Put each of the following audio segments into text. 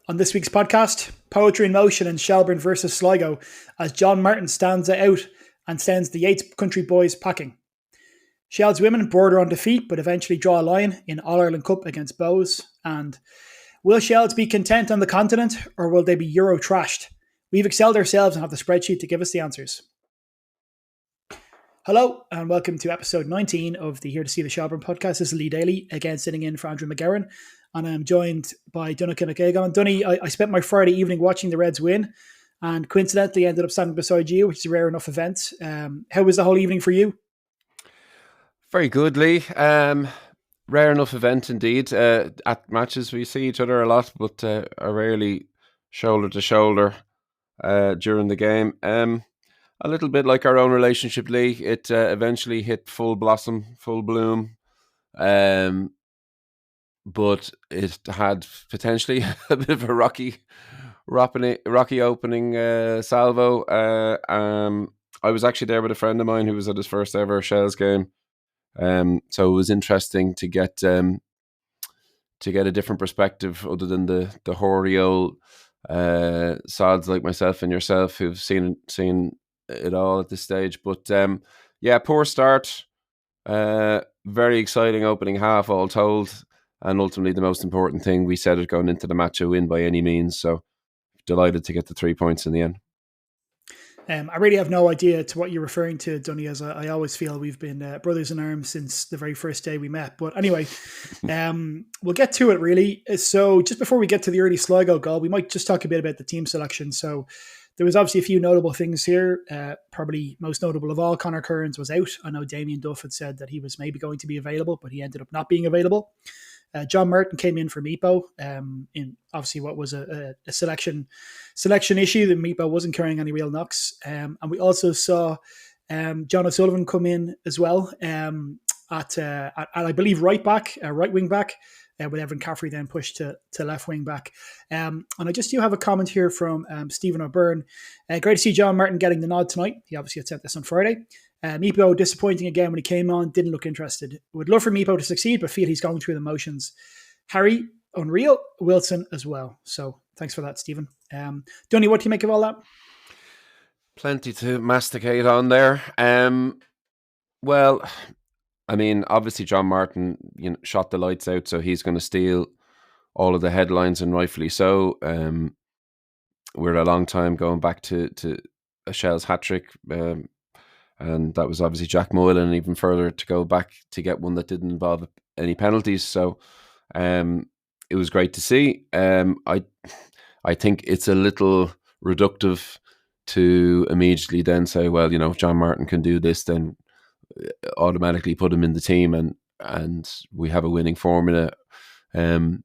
On this week's podcast, Poetry in Motion and Shelburne versus Sligo as John Martin stands out and sends the Yates country boys packing. Shels women border on defeat but eventually draw a line in All-Ireland Cup against Bows. And will Shels be content on the continent or will they be Euro trashed? We've excelled ourselves and have the spreadsheet to give us the answers. Hello and welcome to episode 19 of the Here to See the Shelburne podcast. This is Lee Daly, again sitting in for Andrew McGowan, and I'm joined by Donnacha McGagan. Donny, I spent my Friday evening watching the Reds win and coincidentally ended up standing beside you, which is a rare enough event. How was the whole evening for you? Very good, Lee. Rare enough event indeed. At matches we see each other a lot, but are rarely shoulder to shoulder during the game. A little bit like our own relationship, Lee. It eventually hit full blossom, full bloom. But it had potentially a bit of a rocky opening salvo. I was actually there with a friend of mine who was at his first ever Shels game. So it was interesting to get a different perspective other than the hoary old sods like myself and yourself who've seen it all at this stage. But poor start. Very exciting opening half, all told, and ultimately the most important thing, we said it going into the match, a win by any means. So delighted to get the 3 points in the end. I really have no idea to what you're referring to, Donny, as I always feel we've been brothers in arms since the very first day we met. But anyway, we'll get to it really. So just before we get to the early Sligo goal, we might just talk a bit about the team selection. So there was obviously a few notable things here. Probably most notable of all, Conor Kearns was out. I know Damien Duff had said that he was maybe going to be available, but he ended up not being available. John Martin came in for Meepo in obviously what was a selection issue that Meepo wasn't carrying any real knocks. And we also saw John O'Sullivan come in as well at I believe right wing back, with Evan Caffrey then pushed to left wing back. And I just do have a comment here from Stephen O'Byrne. Great to see John Martin getting the nod tonight. He obviously had sent this on Friday. Meepo disappointing again when he came on, didn't look interested. Would love for Meepo to succeed, but feel he's going through the motions. Harry, unreal. Wilson as well. So thanks for that, Stephen. Donny, what do you make of all that? Plenty to masticate on there. Well, I mean, obviously John Martin shot the lights out, so he's going to steal all of the headlines, and rightfully so. We're a long time going back to a Shels hat-trick, and that was obviously Jack Moylan, and even further to go back to get one that didn't involve any penalties. So it was great to see. I think it's a little reductive to immediately then say, well, John Martin can do this, then automatically put him in the team and we have a winning formula. I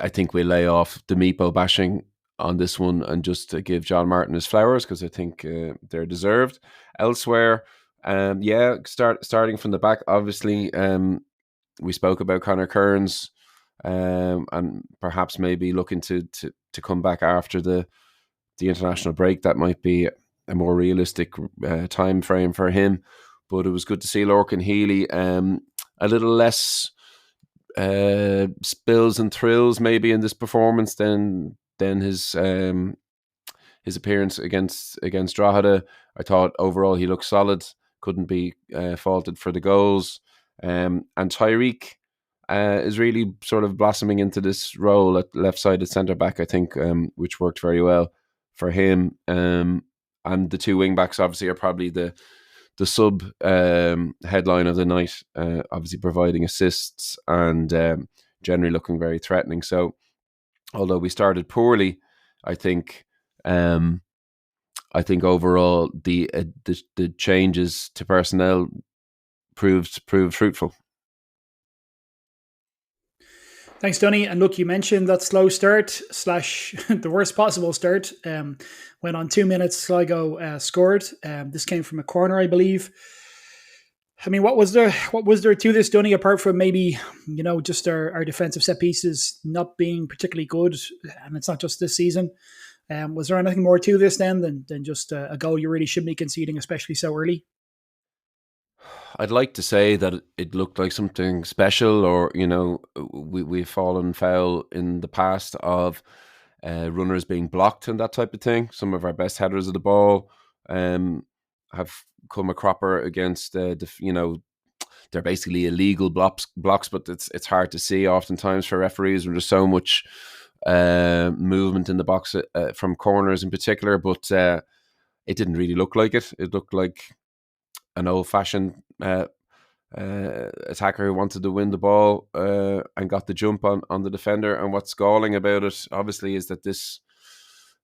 think we lay off the Meepo bashing on this one and just to give John Martin his flowers, because I think they're deserved. Elsewhere, starting from the back, obviously, we spoke about Conor Kearns and perhaps maybe looking to come back after the international break. That might be a more realistic time frame for him. But it was good to see Lorcan Healy a little less spills and thrills maybe in this performance than his appearance against Drogheda. I thought overall he looked solid, couldn't be faulted for the goals. And Tyreek is really sort of blossoming into this role at left-sided centre-back, I think, which worked very well for him. And the two wing-backs obviously are probably the sub headline of the night, obviously providing assists and generally looking very threatening. So although we started poorly, I think overall the changes to personnel proved fruitful. Thanks, Donny. And look, you mentioned that slow start / the worst possible start. When on 2 minutes, Sligo scored. This came from a corner, I believe. I mean, what was there to this, Donny, apart from maybe, just our defensive set pieces not being particularly good? And it's not just this season. Was there anything more to this then than just a goal you really shouldn't be conceding, especially so early? I'd like to say that it looked like something special, or we've fallen foul in the past of runners being blocked and that type of thing. Some of our best headers of the ball um, have come a cropper against they're basically illegal blocks, but it's hard to see oftentimes for referees when there's so much movement in the box from corners in particular. But it didn't really look like it. It looked like an old-fashioned attacker who wanted to win the ball and got the jump on the defender. And what's galling about it, obviously, is that this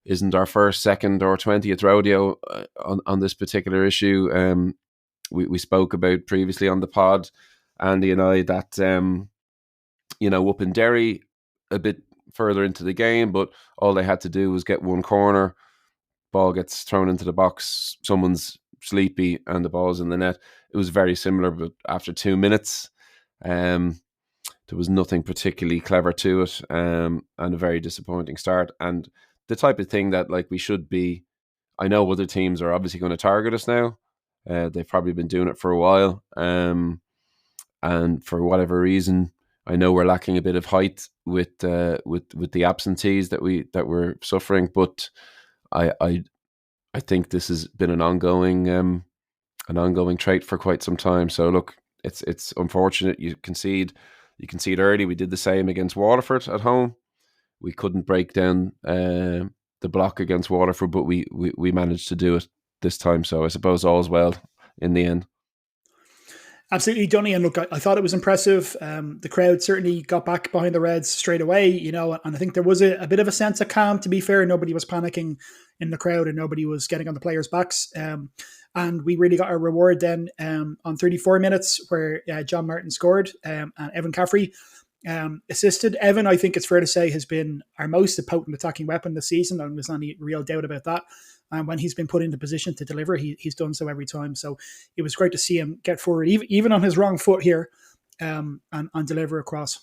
isn't our first, second, or 20th rodeo on this particular issue. We spoke about previously on the pod, Andy and I, that up in Derry a bit further into the game, but all they had to do was get one corner, ball gets thrown into the box, someone's sleepy, and the ball's in the net. It was very similar, but after 2 minutes, there was nothing particularly clever to it, and a very disappointing start. And the type of thing that we should be. I know other teams are obviously going to target us now. They've probably been doing it for a while, and for whatever reason, I know we're lacking a bit of height with the absentees that we're suffering. But I think this has been an ongoing trait for quite some time. So look, it's unfortunate you concede early. We did the same against Waterford at home. We couldn't break down the block against Waterford, but we managed to do it this time. So I suppose all's well in the end. Absolutely, Dunny. And look, I thought it was impressive. The crowd certainly got back behind the Reds straight away, and I think there was a bit of a sense of calm, to be fair. Nobody was panicking in the crowd and nobody was getting on the players' backs. And we really got our reward then on 34 minutes where John Martin scored and Evan Caffrey assisted. Evan, I think it's fair to say, has been our most potent attacking weapon this season, and there's any real doubt about that. And when he's been put into position to deliver, he's done so every time. So it was great to see him get forward, even on his wrong foot here, and deliver across.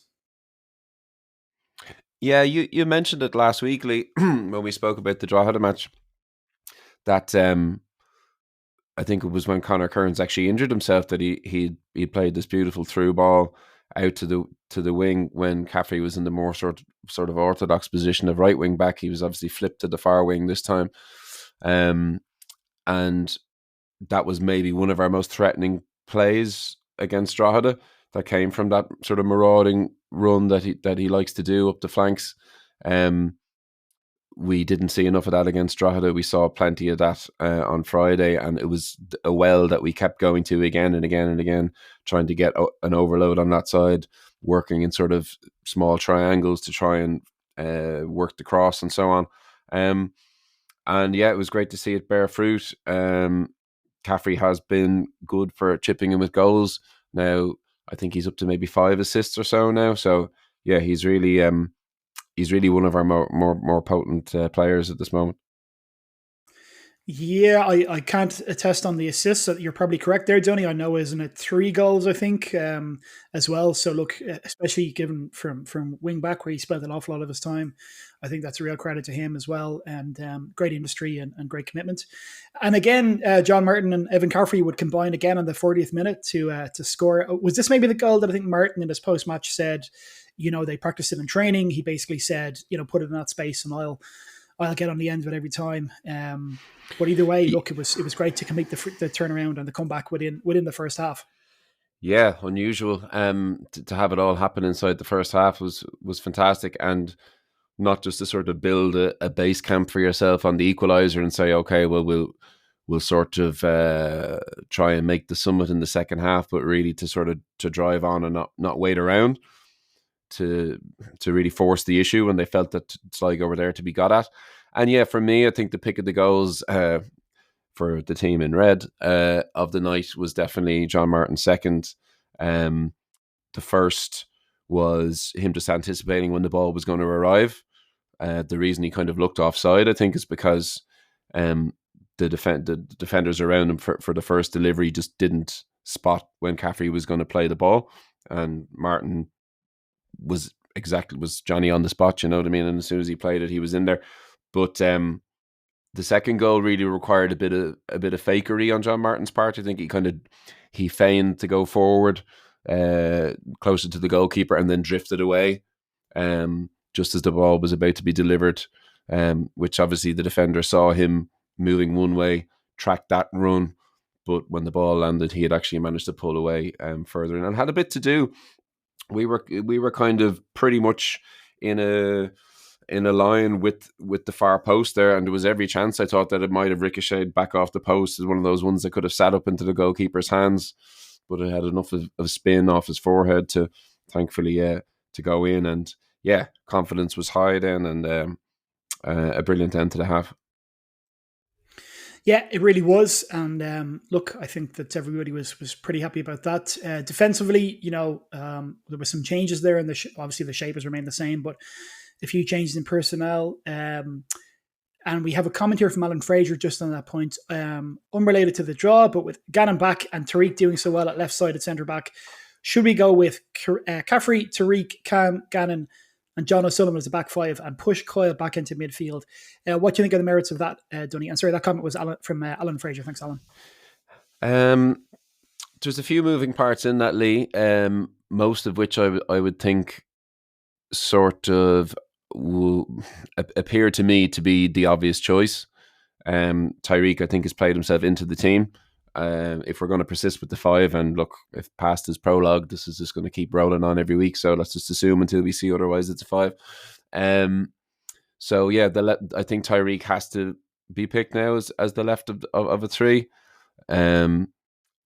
Yeah, you mentioned it last week, Lee, when we spoke about the Drogheda match, that I think it was when Conor Kearns actually injured himself that he played this beautiful through ball out to the wing when Caffrey was in the more sort of orthodox position of right wing back. He was obviously flipped to the far wing this time, and that was maybe one of our most threatening plays against Drogheda. That came from that sort of marauding run that he likes to do up the flanks. We didn't see enough of that against Drogheda. We saw plenty of that on Friday, and it was a well that we kept going to again and again and again, trying to get an overload on that side, working in sort of small triangles to try and work the cross and so on. And yeah, it was great to see it bear fruit. Caffrey has been good for chipping in with goals. Now, I think he's up to maybe 5 assists or so now. So yeah, he's really one of our more potent players at this moment. Yeah, I can't attest on the assists. You're probably correct there, Donny. I know, isn't it 3 goals, I think, as well. So look, especially given from wing back where he spent an awful lot of his time, I think that's a real credit to him as well. And great industry and great commitment. And again, John Martin and Evan Caffrey would combine again on the 40th minute to score. Was this maybe the goal that I think Martin in his post-match said, they practiced it in training? He basically said, put it in that space and I'll get on the end of it every time. But either way, look, it was great to complete the turnaround and the comeback within the first half. Yeah, unusual. To have it all happen inside the first half was fantastic, and not just to sort of build a base camp for yourself on the equaliser and say, okay, well we'll sort of try and make the summit in the second half, but really to sort of to drive on and not wait around to really force the issue when they felt that Sligo were there to be got at. And yeah, for me, I think the pick of the goals for the team in red of the night was definitely John Martin's second. The first was him just anticipating when the ball was going to arrive. The reason he kind of looked offside, I think, is because the defenders around him for the first delivery just didn't spot when Caffrey was going to play the ball, and Martin was Johnny on the spot, you know what I mean? And as soon as he played it, he was in there. But the second goal really required a bit of fakery on John Martin's part. I think he feigned to go forward closer to the goalkeeper and then drifted away just as the ball was about to be delivered, which obviously the defender saw him moving one way, tracked that and run. But when the ball landed, he had actually managed to pull away further and had a bit to do. We were kind of pretty much in a line with the far post there, and there was every chance I thought that it might have ricocheted back off the post. It's one of those ones that could have sat up into the goalkeeper's hands, but it had enough of spin off his forehead to thankfully to go in. And yeah, confidence was high then, and a brilliant end to the half. Yeah, it really was. And look, I think that everybody was pretty happy about that. Defensively, there were some changes there, and obviously the shape has remained the same, but a few changes in personnel. And we have a comment here from Alan Fraser just on that point, unrelated to the draw, but with Gannon back and Tariq doing so well at left side at centre back, should we go with Caffrey, Tariq, Cam, Gannon, and John O'Sullivan as a back five and push Coyle back into midfield? What do you think of the merits of that, Dunny? And sorry, that comment was from Alan Fraser. Thanks, Alan. There's a few moving parts in that, Lee, most of which I would think sort of appear to me to be the obvious choice. Tyreek, I think, has played himself into the team. If we're going to persist with the five, and look, if past his prologue, this is just going to keep rolling on every week. So let's just assume until we see otherwise, it's a five. So yeah, I think Tyreek has to be picked now as the left of a three. And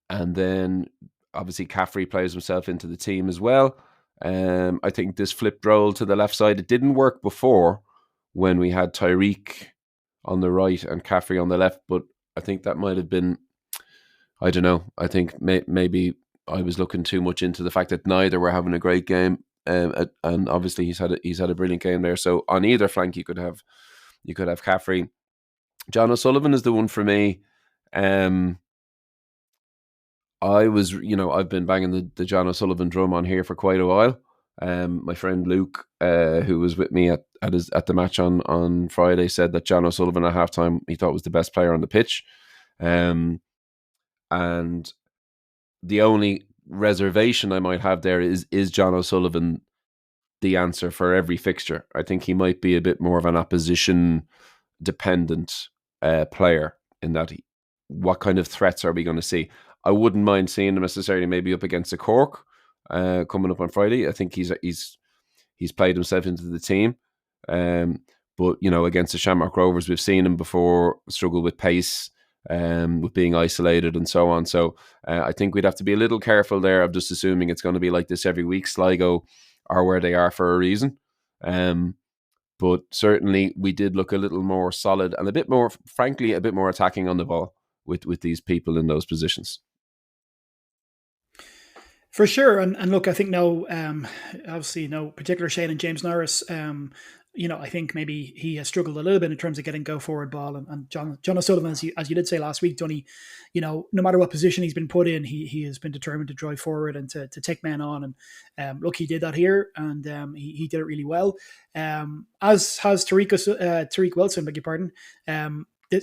then obviously Caffrey plays himself into the team as well. I think this flipped role to the left side, it didn't work before when we had Tyreek on the right and Caffrey on the left, but I think that might have been, I don't know, I think maybe I was looking too much into the fact that neither were having a great game, and obviously he's had a brilliant game there. So on either flank you could have Caffrey. John O'Sullivan is the one for me. I've been banging the John O'Sullivan drum on here for quite a while. My friend Luke, who was with me at the match on Friday, said that John O'Sullivan at halftime he thought was the best player on the pitch. And the only reservation I might have there is John O'Sullivan the answer for every fixture? I think he might be a bit more of an opposition dependent player in that. What kind of threats are we going to see? I wouldn't mind seeing him necessarily maybe up against a Cork coming up on Friday. I think he's played himself into the team. But against the Shamrock Rovers, we've seen him before struggle with pace, with being isolated and so on. So I think we'd have to be a little careful there of just assuming it's going to be like this every week. Sligo are where they are for a reason. But certainly we did look a little more solid and a bit more attacking on the ball with these people in those positions. For sure, and look, I think obviously no particular shade in James Norris. I think maybe he has struggled a little bit in terms of getting go forward ball, and John O'Sullivan, as you did say last week, Donny, no matter what position he's been put in, he has been determined to drive forward and to take men on, and look, he did that here, and he did it really well. As has Tariq Wilson, beg your pardon.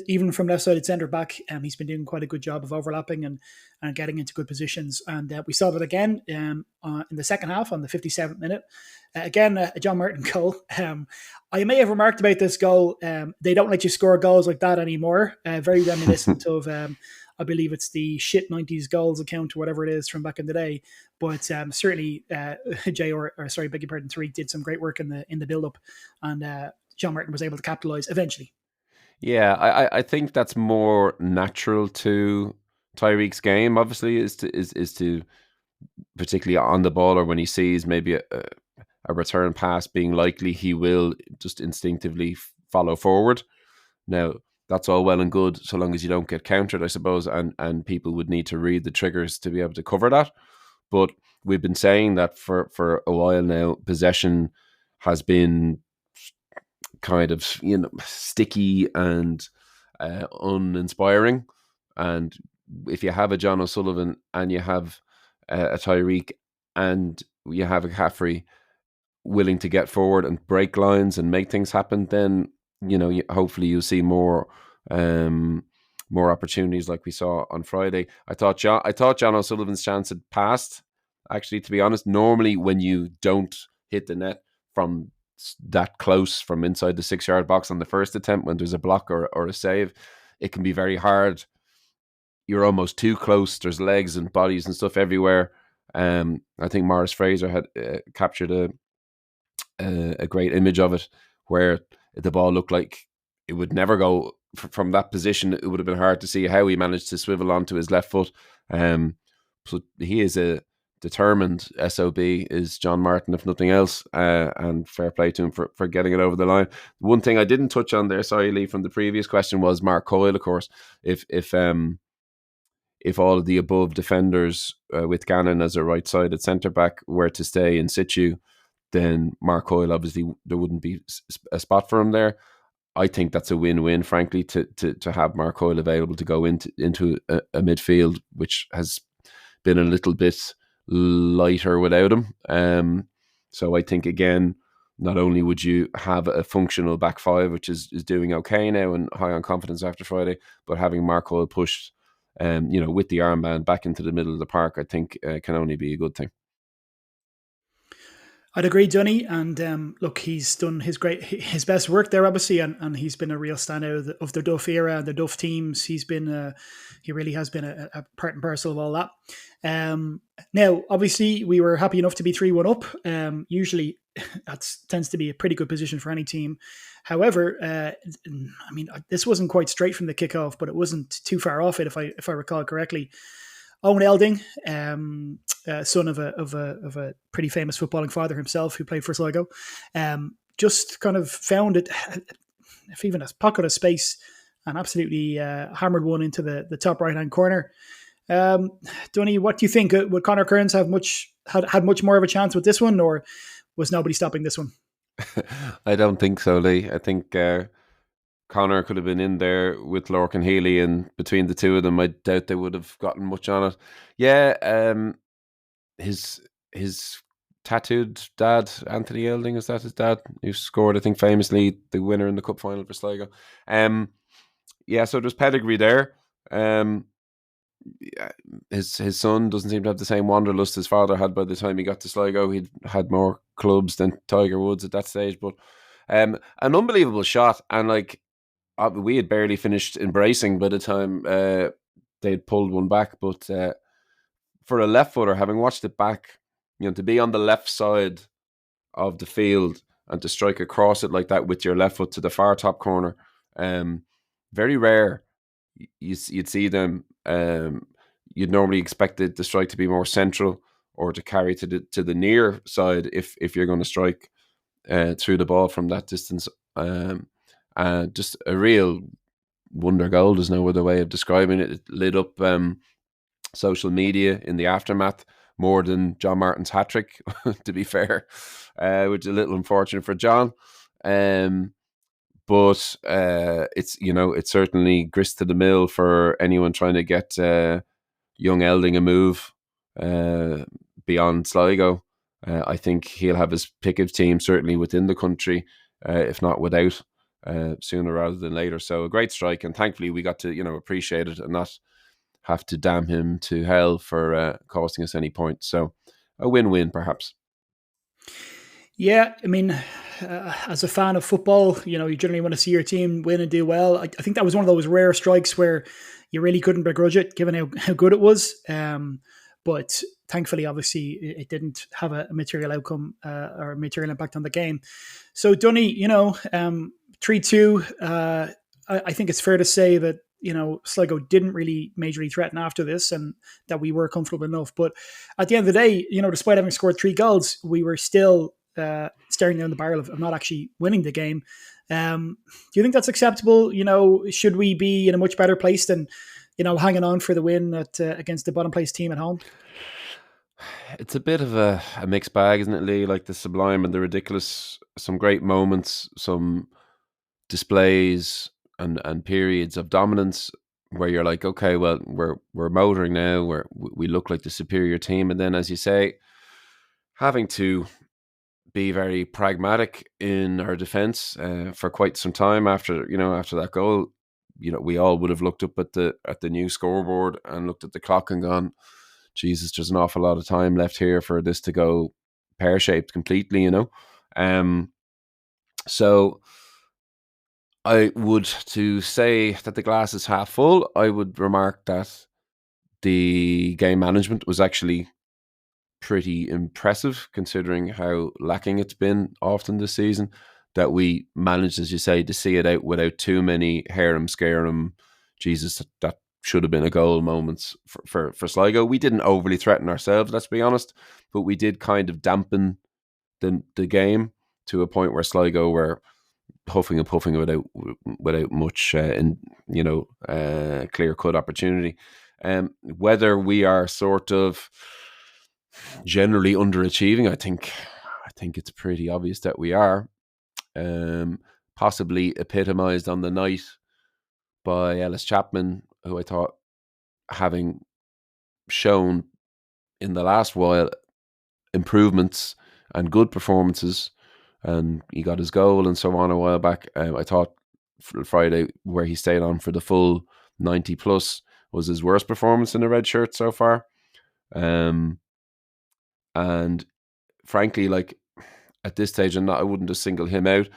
Even from left-sided centre back, he's been doing quite a good job of overlapping and getting into good positions. And we saw that again in the second half on the 57th minute. Again, a John Martin goal. I may have remarked about this goal. They don't let you score goals like that anymore. Very reminiscent of, I believe it's the shit 90s goals account or whatever it is from back in the day. But certainly, Tariq did some great work in the build-up, and John Martin was able to capitalise eventually. Yeah, I think that's more natural to Tyreek's game. Obviously, is to particularly on the ball or when he sees maybe a return pass being likely, he will just instinctively follow forward. Now, that's all well and good so long as you don't get countered, I suppose, and people would need to read the triggers to be able to cover that. But we've been saying that for a while now, possession has been kind of sticky and uninspiring, and if you have a John O'Sullivan and you have a Tyreek and you have a Caffrey willing to get forward and break lines and make things happen, then hopefully you'll see more more opportunities like we saw on Friday. I thought John O'Sullivan's chance had passed. Actually, to be honest, normally when you don't hit the net from that close from inside the 6 yard box on the first attempt, when there's a block or a save, it can be very hard. You're almost too close. There's legs and bodies and stuff everywhere. I think Morris Fraser had captured a great image of it, where the ball looked like it would never go from that position. It would have been hard to see how he managed to swivel onto his left foot. So he is a determined SOB, is John Martin, if nothing else, and fair play to him for getting it over the line. One thing I didn't touch on there, sorry Lee, from the previous question was Mark Coyle, of course. If all of the above defenders with Gannon as a right-sided centre-back were to stay in situ, then Mark Coyle, obviously, there wouldn't be a spot for him there. I think that's a win-win, frankly, to have Mark Coyle available to go into a midfield, which has been a little bit lighter without him. So I think, again, not only would you have a functional back five, which is doing okay now and high on confidence after Friday, but having Mark Coyle pushed with the armband back into the middle of the park, I think can only be a good thing. I'd agree, Dunny, and look, he's done his best work there, obviously, and he's been a real standout of the Duff era, the Duff teams. He really has been a part and parcel of all that. Now, obviously, we were happy enough to be 3-1 up. Usually, that tends to be a pretty good position for any team. However, this wasn't quite straight from the kickoff, but it wasn't too far off it, if I recall correctly. Owen Elding, son of a pretty famous footballing father himself, who played for Sligo, just kind of found it, if even a pocket of space, and absolutely hammered one into the top right hand corner. Dunny, what do you think? Would Conor Kearns have had much more of a chance with this one, or was nobody stopping this one? I don't think so, Lee. I think Connor could have been in there with Lorcan Healy, and between the two of them, I doubt they would have gotten much on it. Yeah, his tattooed dad, Anthony Elding, is that his dad, who scored, I think, famously the winner in the cup final for Sligo. So there's pedigree there. His son doesn't seem to have the same wanderlust his father had by the time he got to Sligo. He'd had more clubs than Tiger Woods at that stage, but an unbelievable shot, and we had barely finished embracing by the time they'd pulled one back. But for a left footer, having watched it back, to be on the left side of the field and to strike across it like that with your left foot to the far top corner, very rare. You'd see them. You'd normally expect the strike to be more central or to carry to the near side if you're going to strike through the ball from that distance. Just a real wonder goal. There's no other way of describing it. It lit up social media in the aftermath more than John Martin's hat-trick, to be fair, which is a little unfortunate for John. But it's certainly grist to the mill for anyone trying to get young Elding a move beyond Sligo. I think he'll have his pick of team certainly within the country, if not without, sooner rather than later. So a great strike, and thankfully we got to appreciate it and not have to damn him to hell for costing us any points. So a win-win, perhaps. Yeah, I mean, as a fan of football, you generally want to see your team win and do well. I think that was one of those rare strikes where you really couldn't begrudge it, given how good it was. But thankfully, obviously, it didn't have a material outcome or a material impact on the game. So, Dunny, 3-2, I think it's fair to say that, Sligo didn't really majorly threaten after this, and that we were comfortable enough. But at the end of the day, despite having scored 3 goals, we were still staring down the barrel of not actually winning the game. Do you think that's acceptable? Should we be in a much better place than, hanging on for the win against the bottom place team at home? It's a bit of a mixed bag, isn't it, Lee? Like the sublime and the ridiculous. Some great moments, some displays and periods of dominance where you're like, okay, well, we're motoring now. We look like the superior team, and then, as you say, having to be very pragmatic in our defence for quite some time after that goal. we all would have looked up at the new scoreboard and looked at the clock and gone, Jesus, there's an awful lot of time left here for this to go pear shaped completely. So I would, to say that the glass is half full, I would remark that the game management was actually pretty impressive considering how lacking it's been often this season. That we managed, as you say, to see it out without too many harem scarum, Jesus, that should have been a goal moments for Sligo. We didn't overly threaten ourselves, let's be honest, but we did kind of dampen the game to a point where Sligo were huffing and puffing without much clear cut opportunity. Whether we are sort of generally underachieving, I think it's pretty obvious that we are. Possibly epitomised on the night by Ellis Chapman, who I thought, having shown in the last while improvements and good performances, and he got his goal and so on a while back. I thought Friday, where he stayed on for the full 90 plus, was his worst performance in a red shirt so far. And frankly, like, at this stage, I wouldn't just single him out.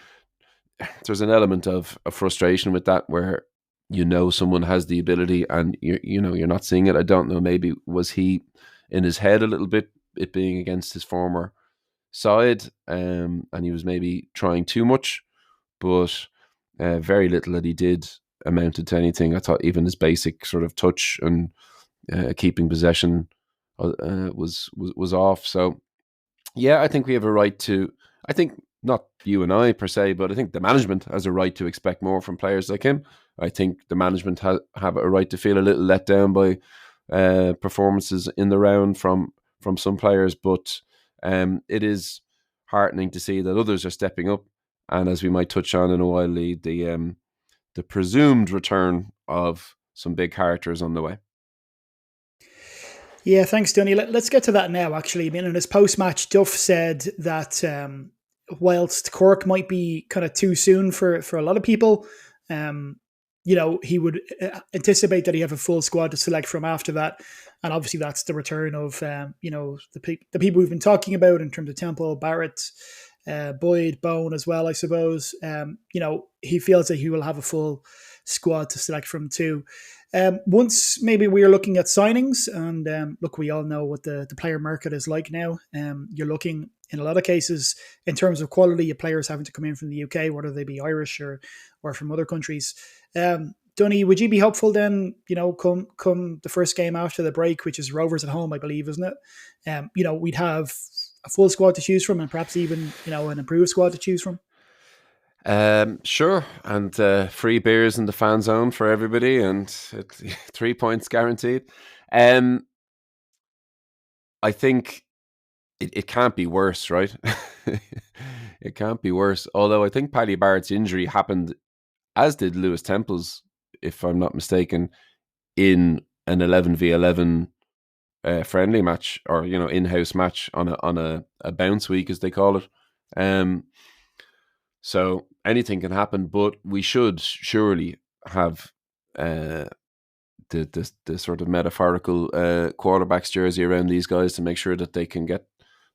There's an element of frustration with that, where someone has the ability and you're not seeing it. I don't know, maybe was he in his head a little bit, it being against his former side, and he was maybe trying too much, but very little that he did amounted to anything. I thought even his basic sort of touch and keeping possession was off. So yeah, I think we have a right to, I think not you and I per se, but I think the management has a right to expect more from players like him. I think the management have a right to feel a little let down by performances in the round from some players, but it is heartening to see that others are stepping up. And as we might touch on in a while, Lee, the presumed return of some big characters on the way. Yeah, thanks, Dunny. Let's get to that now, actually. I mean, in his post-match, Duff said that whilst Cork might be kind of too soon for a lot of people, he would anticipate that he have a full squad to select from after that. And obviously that's the return of, the people we've been talking about in terms of Temple, Barrett, Boyd, Bone as well, I suppose. He feels that he will have a full squad to select from too. Once maybe we are looking at signings, and look, we all know what the player market is like now. You're looking, in a lot of cases, in terms of quality of players having to come in from the UK, whether they be Irish or from other countries. Dunny, would you be hopeful then, come the first game after the break, which is Rovers at home, I believe, isn't it? We'd have a full squad to choose from, and perhaps even, an improved squad to choose from? Sure, and free beers in the fan zone for everybody, and 3 points guaranteed. I think it can't be worse, right? It can't be worse. Although I think Paddy Barrett's injury happened, as did Lewis Temple's, if I'm not mistaken, in an 11v11 friendly match, or in-house match on a bounce week, as they call it. So anything can happen, but we should surely have the sort of metaphorical quarterback's jersey around these guys to make sure that they can get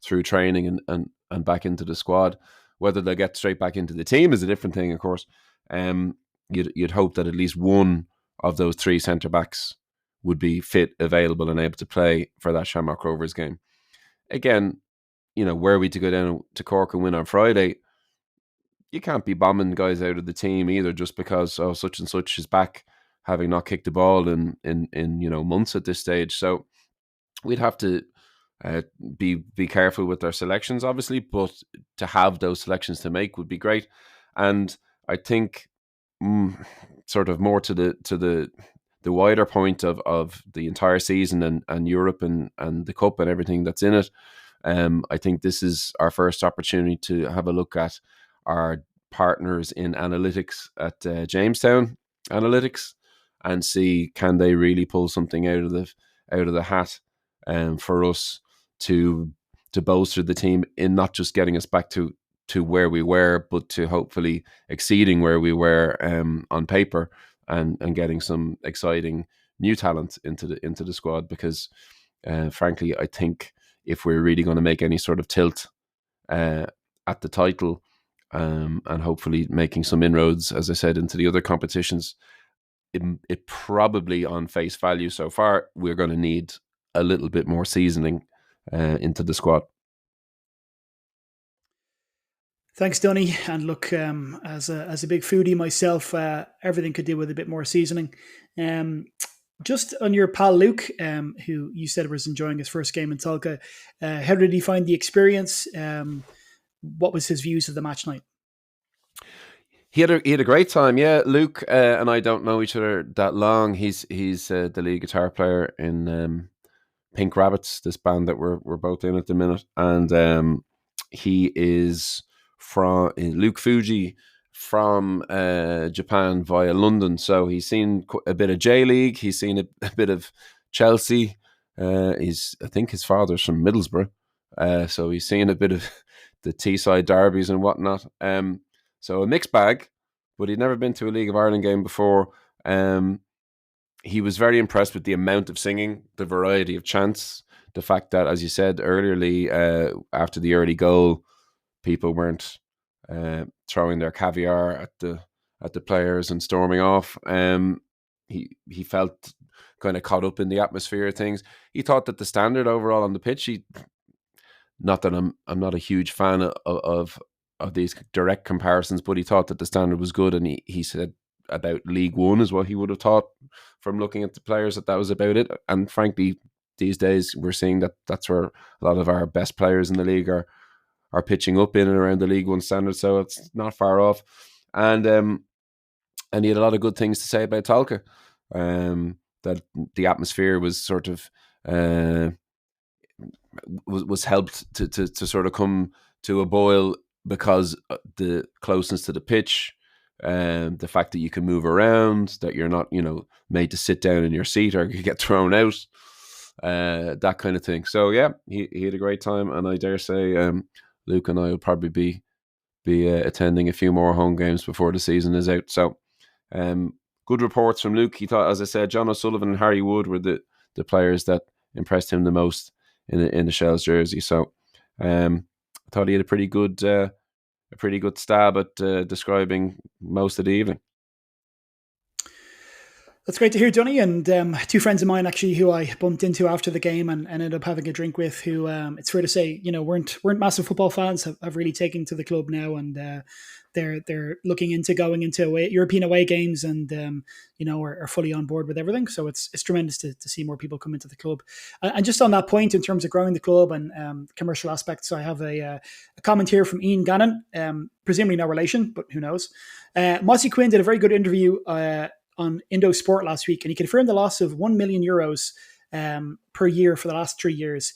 through training and back into the squad. Whether they get straight back into the team is a different thing, of course. You'd hope that at least one of those three centre backs would be fit, available, and able to play for that Shamrock Rovers game. Again, were we to go down to Cork and win on Friday, you can't be bombing guys out of the team either just because such and such is back, having not kicked the ball in months at this stage. So we'd have to be careful with our selections, obviously, but to have those selections to make would be great. And I think sort of more to the wider point of the entire season and Europe and the Cup and everything that's in it. I think this is our first opportunity to have a look at our partners in analytics at Jamestown Analytics and see, can they really pull something out of the hat for us to bolster the team in not just getting us back to where we were, but to hopefully exceeding where we were on paper and getting some exciting new talent into the squad, because frankly, I think if we're really going to make any sort of tilt at the title, and hopefully making some inroads, as I said, into the other competitions, it probably, on face value so far, we're going to need a little bit more seasoning into the squad. Thanks, Dunny. And look, as a big foodie myself, everything could do with a bit more seasoning. Just on your pal Luke, who you said was enjoying his first game in Tulka, how did he find the experience? What was his views of the match night? He had a great time, yeah. Luke and I don't know each other that long. He's the lead guitar player in Pink Rabbits, this band that we're both in at the minute, and he is from Luke Fuji from Japan via London. So he's seen a bit of J League. He's seen a bit of Chelsea. I think his father's from Middlesbrough, so he's seen a bit of the Teesside derbies and whatnot. So a mixed bag, but he'd never been to a League of Ireland game before. He was very impressed with the amount of singing, the variety of chants, the fact that, as you said earlier, Lee, after the early goal, people weren't throwing their caviar at the players and storming off. He felt kind of caught up in the atmosphere of things. He thought that the standard overall on the pitch, not that I'm not a huge fan of these direct comparisons, but he thought that the standard was good, and he said about League One is what he would have thought from looking at the players, that was about it. And frankly, these days we're seeing that that's where a lot of our best players in the league are pitching up in and around the League One standard, so it's not far off. And he had a lot of good things to say about Talca. That the atmosphere was sort of was helped to sort of come to a boil because the closeness to the pitch, the fact that you can move around, that you're not made to sit down in your seat or you get thrown out, that kind of thing. So yeah, he had a great time, and I dare say Luke and I will probably be attending a few more home games before the season is out. So good reports from Luke. He thought, as I said, John O'Sullivan and Harry Wood were the players that impressed him the most in the Shels jersey. So I thought he had a pretty good stab at describing most of the evening. That's great to hear, Johnny. And two friends of mine, actually, who I bumped into after the game and ended up having a drink with, who it's fair to say, weren't massive football fans, have really taken to the club now, and they're looking into going into European away games, and are fully on board with everything. So it's tremendous to see more people come into the club. And just on that point, in terms of growing the club and commercial aspects, I have a comment here from Ian Gannon, presumably no relation, but who knows. Mossy Quinn did a very good interview on Indo Sport last week, and he confirmed the loss of €1 million per year for the last 3 years.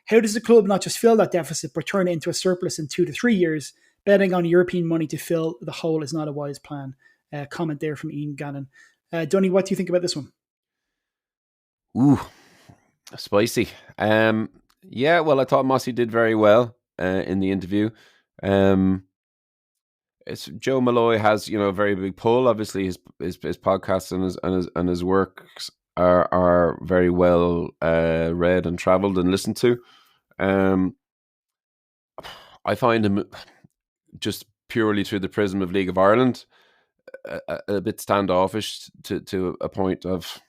How does the club not just fill that deficit, but turn it into a surplus in 2 to 3 years? Betting on European money to fill the hole is not a wise plan. Comment there from Ian Gannon. Donny, what do you think about this one? Ooh, spicy. Yeah, well, I thought Mossy did very well in the interview. Joe Malloy has a very big pull. Obviously, his podcasts and his works are very well read and travelled and listened to. I find him, just purely through the prism of League of Ireland, a bit standoffish to a point of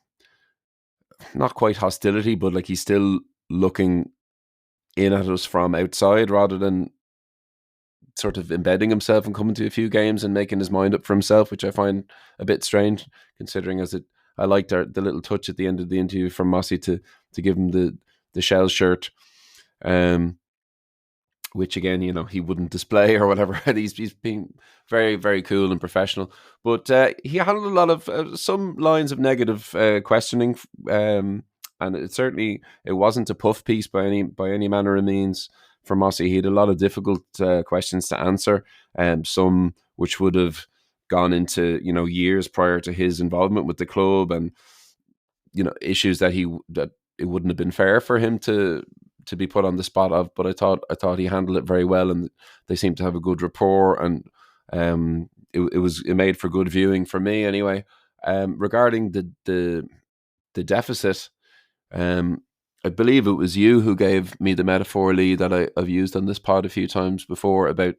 not quite hostility, but like he's still looking in at us from outside rather than sort of embedding himself and coming to a few games and making his mind up for himself, which I find a bit strange, considering I liked the little touch at the end of the interview from Mossy to give him the Shels shirt, which again, he wouldn't display or whatever. He's being very, very cool and professional, but he handled a lot of some lines of negative questioning, and it wasn't a puff piece by any manner of means. For Mossy, he had a lot of difficult questions to answer, some which would have gone into years prior to his involvement with the club, and issues that it wouldn't have been fair for him to be put on the spot of. But I thought he handled it very well, and they seemed to have a good rapport, and it made for good viewing for me anyway. Regarding the deficit, I believe it was you who gave me the metaphor, Lee, that I've used on this pod a few times before about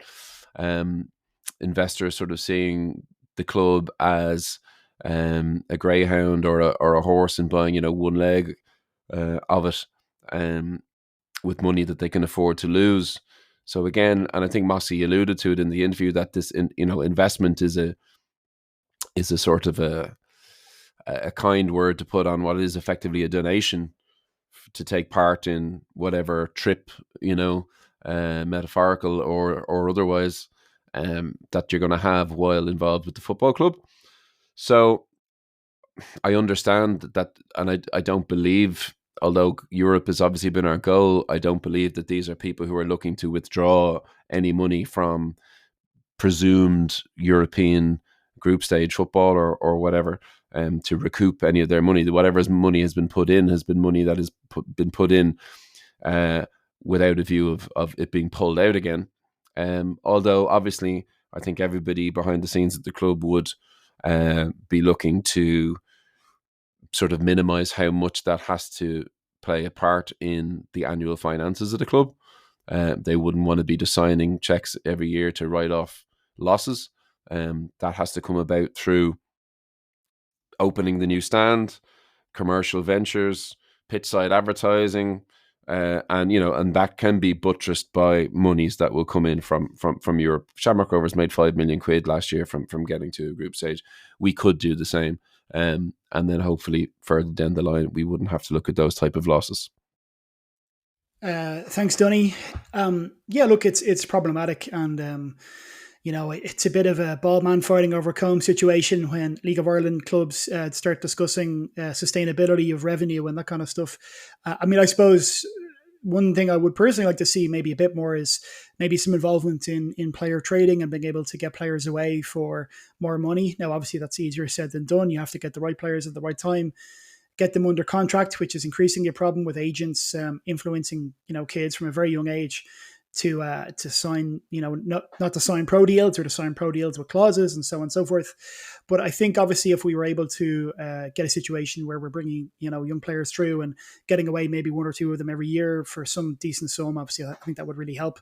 investors sort of seeing the club as a greyhound or a horse and buying, one leg of it with money that they can afford to lose. So again, and I think Mossy alluded to it in the interview, that this investment is a sort of a kind word to put on what is effectively a donation to take part in whatever trip, metaphorical or otherwise, that you're going to have while involved with the football club. So I understand that, and I don't believe, although Europe has obviously been our goal, I don't believe that these are people who are looking to withdraw any money from presumed European group stage football or whatever, to recoup any of their money. Whatever money has been put in has been money that has been put in without a view of it being pulled out again. Although obviously I think everybody behind the scenes at the club would be looking to sort of minimize how much that has to play a part in the annual finances of the club. They wouldn't want to be just signing checks every year to write off losses. That has to come about through opening the new stand, commercial ventures, pitch side advertising, and that can be buttressed by monies that will come in from Europe. Shamrock Rovers made £5 million last year from getting to a group stage. We could do the same, and then hopefully further down the line we wouldn't have to look at those type of losses. Thanks, Dunny. Yeah, look, it's problematic, and it's a bit of a bald man fighting over a comb situation when League of Ireland clubs start discussing sustainability of revenue and that kind of stuff. I suppose one thing I would personally like to see maybe a bit more is maybe some involvement in player trading and being able to get players away for more money. Now, obviously, that's easier said than done. You have to get the right players at the right time, get them under contract, which is increasingly a problem with agents influencing kids from a very young age to sign, not to sign pro deals or to sign pro deals with clauses and so on and so forth. But I think obviously if we were able to get a situation where we're bringing young players through and getting away maybe one or two of them every year for some decent sum, obviously I think that would really help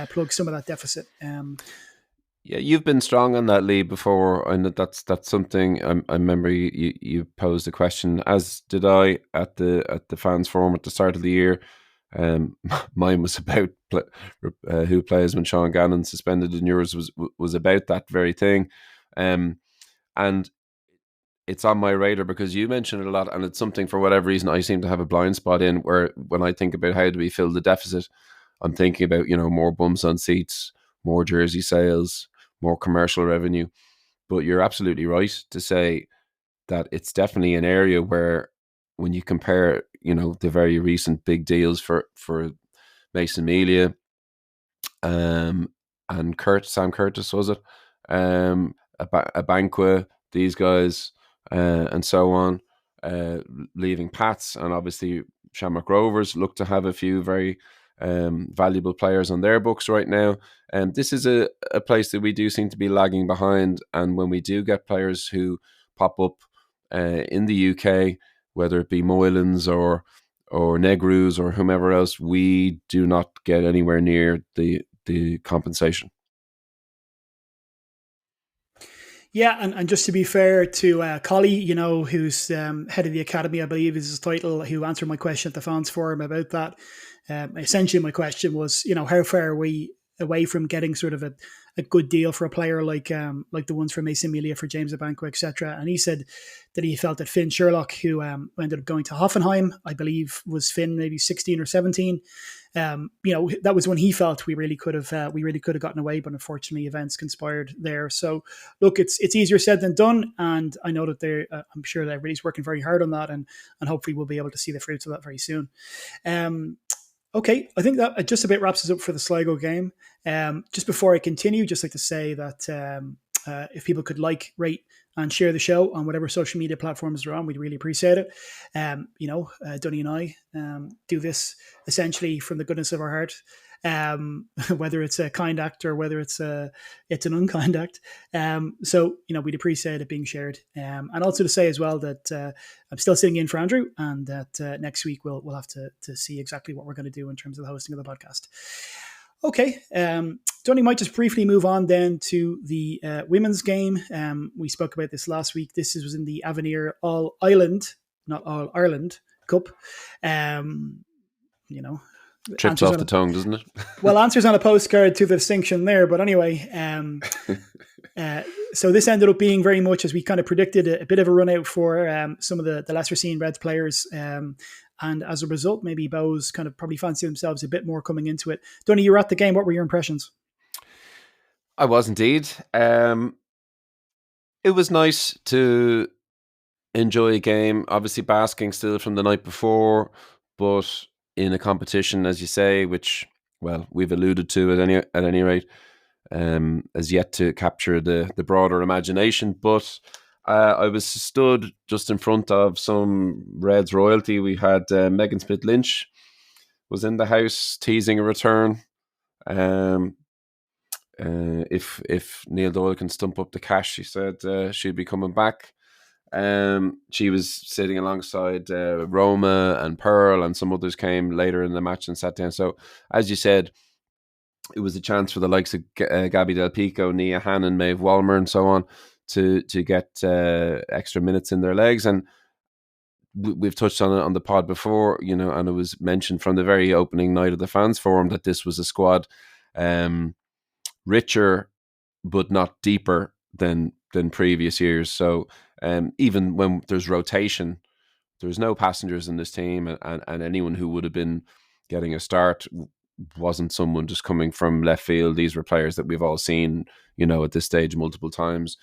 plug some of that deficit. Yeah, you've been strong on that, Lee, before, and that's something. I remember you posed a question, as did I, at the fans forum at the start of the year. Mine was about who plays when Sean Gannon's suspended, and yours was about that very thing. And it's on my radar because you mentioned it a lot, and it's something, for whatever reason, I seem to have a blind spot in, where when I think about how do we fill the deficit, I'm thinking about more bums on seats, more jersey sales, more commercial revenue. But you're absolutely right to say that it's definitely an area where, when you compare, the very recent big deals for Mason Melia, and Sam Curtis, was it? A Banqua, these guys, and so on, leaving Pats, and obviously Shamrock Rovers look to have a few very valuable players on their books right now. And this is a place that we do seem to be lagging behind. And when we do get players who pop up in the UK, whether it be Moylans or Negrus or whomever else, we do not get anywhere near the compensation. Yeah, and just to be fair to Collie, who's head of the academy, I believe is his title, who answered my question at the fans forum about that. Essentially, my question was, how far are we away from getting sort of a good deal for a player like the ones from Mason Melia, for James Abankwah, etc. And he said that he felt that Finn Sherlock, who ended up going to Hoffenheim, I believe was Finn, maybe 16 or 17. That was when he felt we really could have gotten away, but unfortunately events conspired there. So look, it's easier said than done, and I know that I'm sure that everybody's working very hard on that, and hopefully we'll be able to see the fruits of that very soon. Okay, I think that just about wraps us up for the Sligo game. Just before I continue, just like to say that if people could like, rate, and share the show on whatever social media platforms they're on, we'd really appreciate it. Dunny and I do this essentially from the goodness of our heart. Whether it's a kind act or whether it's an unkind act. So we'd appreciate it being shared. And also to say as well that I'm still sitting in for Andrew, and that next week we'll have to see exactly what we're going to do in terms of the hosting of the podcast. Okay, Donny might just briefly move on then to the women's game. We spoke about this last week. This was in the Avenir All Ireland, not All Ireland Cup. Trips off the tongue, doesn't it? Well, answers on a postcard to the distinction there. But anyway, so this ended up being very much, as we kind of predicted, a bit of a run out for some of the lesser seen Reds players. And as a result, maybe Bows kind of probably fancy themselves a bit more coming into it. Donny, you were at the game. What were your impressions? I was indeed. It was nice to enjoy a game. Obviously, basking still from the night before, but in a competition, as you say, which, well, we've alluded to at any rate, as yet to capture the broader imagination. But I was stood just in front of some Reds royalty. We had Megan Smith-Lynch was in the house teasing a return. If Neil Doyle can stump up the cash, she said she'd be coming back. She was sitting alongside Roma and Pearl, and some others came later in the match and sat down. So, as you said, it was a chance for the likes of Gabby Del Pico, Nia Hannon, Maeve Walmer, and so on to get extra minutes in their legs. And we've touched on it on the pod before, and it was mentioned from the very opening night of the fans forum that this was a squad richer but not deeper than previous years. So even when there's rotation, there's no passengers in this team, and anyone who would have been getting a start wasn't someone just coming from left field. These were players that we've all seen, at this stage multiple times.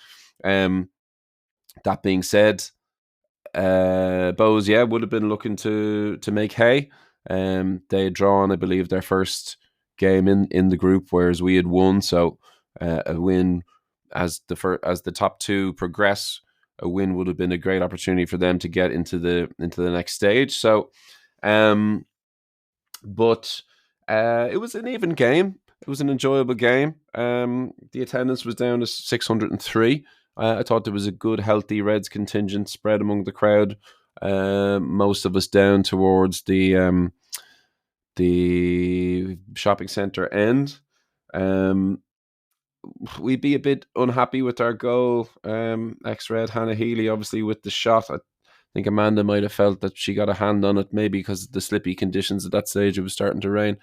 That being said, Bows, would have been looking to make hay. They had drawn, I believe, their first game in the group, whereas we had won. So a win as the top two progress, a win would have been a great opportunity for them to get into the next stage. So, but it was an even game. It was an enjoyable game. The attendance was down to 603. I thought there was a good, healthy Reds contingent spread among the crowd. Most of us down towards the shopping centre end. We'd be a bit unhappy with our goal. Ex-Red Hannah Healy, obviously, with the shot. I think Amanda might have felt that she got a hand on it, maybe because of the slippy conditions at that stage. It was starting to rain.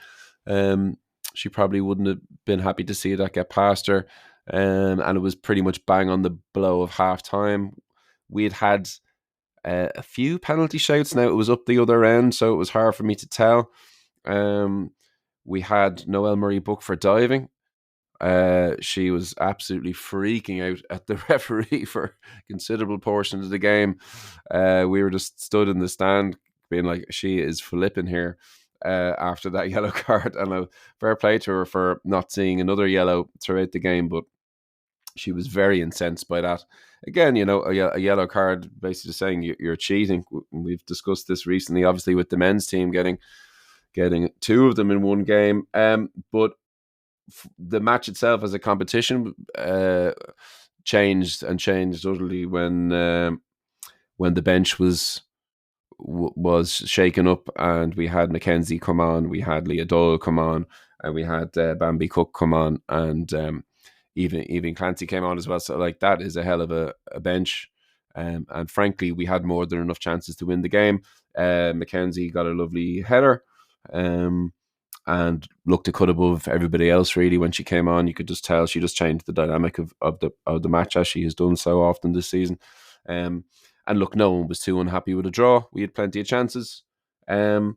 She probably wouldn't have been happy to see that get past her. And it was pretty much bang on the blow of half time. We had a few penalty shouts. Now it was up the other end, so it was hard for me to tell. We had Noelle Murray booked for diving. She was absolutely freaking out at the referee for considerable portions of the game. We were just stood in the stand being like, she is flipping here after that yellow card. And fair play to her for not seeing another yellow throughout the game, but she was very incensed by that. Again, a yellow card basically saying you're cheating. We've discussed this recently, obviously, with the men's team getting two of them in one game. But the match itself as a competition changed utterly when the bench was shaken up, and we had Mackenzie come on, we had Leah Doyle come on, and we had Bambi Cook come on, and even Clancy came on as well. So that is a hell of a bench, and frankly we had more than enough chances to win the game. Mackenzie got a lovely header, and looked to cut above everybody else really when she came on. You could just tell she just changed the dynamic of the match, as she has done so often this season. And look, no one was too unhappy with a draw. We had plenty of chances, and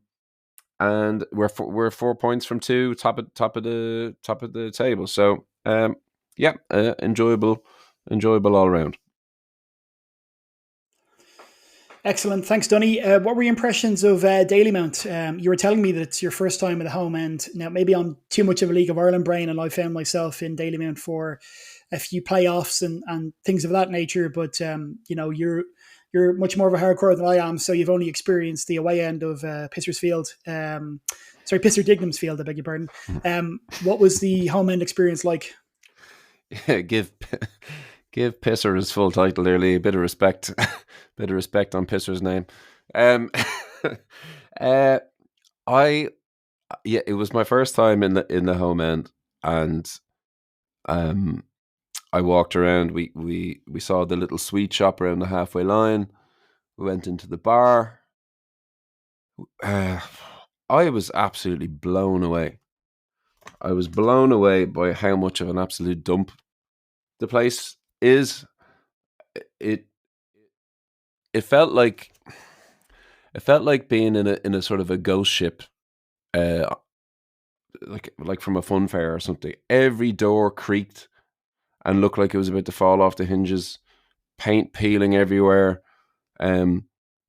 we're 4 points from two, top of the table. So enjoyable all around. Excellent. Thanks, Donny. What were your impressions of Dalymount? You were telling me that it's your first time at the home end. Now, maybe I'm too much of a League of Ireland brain, and I found myself in Dalymount for a few playoffs and things of that nature. But you're much more of a hardcore than I am, so you've only experienced the away end of Pisser's Field. Pisser Dignam's Field, I beg your pardon. What was the home end experience like? Yeah, give Pisser his full title there, Lee. A bit of respect. Bit of respect on Pisser's name. Um, uh, I yeah, it was my first time in the home end, and um, I walked around. We saw the little sweet shop around the halfway line. We went into the bar. Uh, I was absolutely blown away. I was blown away by how much of an absolute dump the place is. It it felt like being in a sort of a ghost ship, uh, like from a fun fair or something. Every door creaked and looked like it was about to fall off the hinges. Paint peeling everywhere. Um,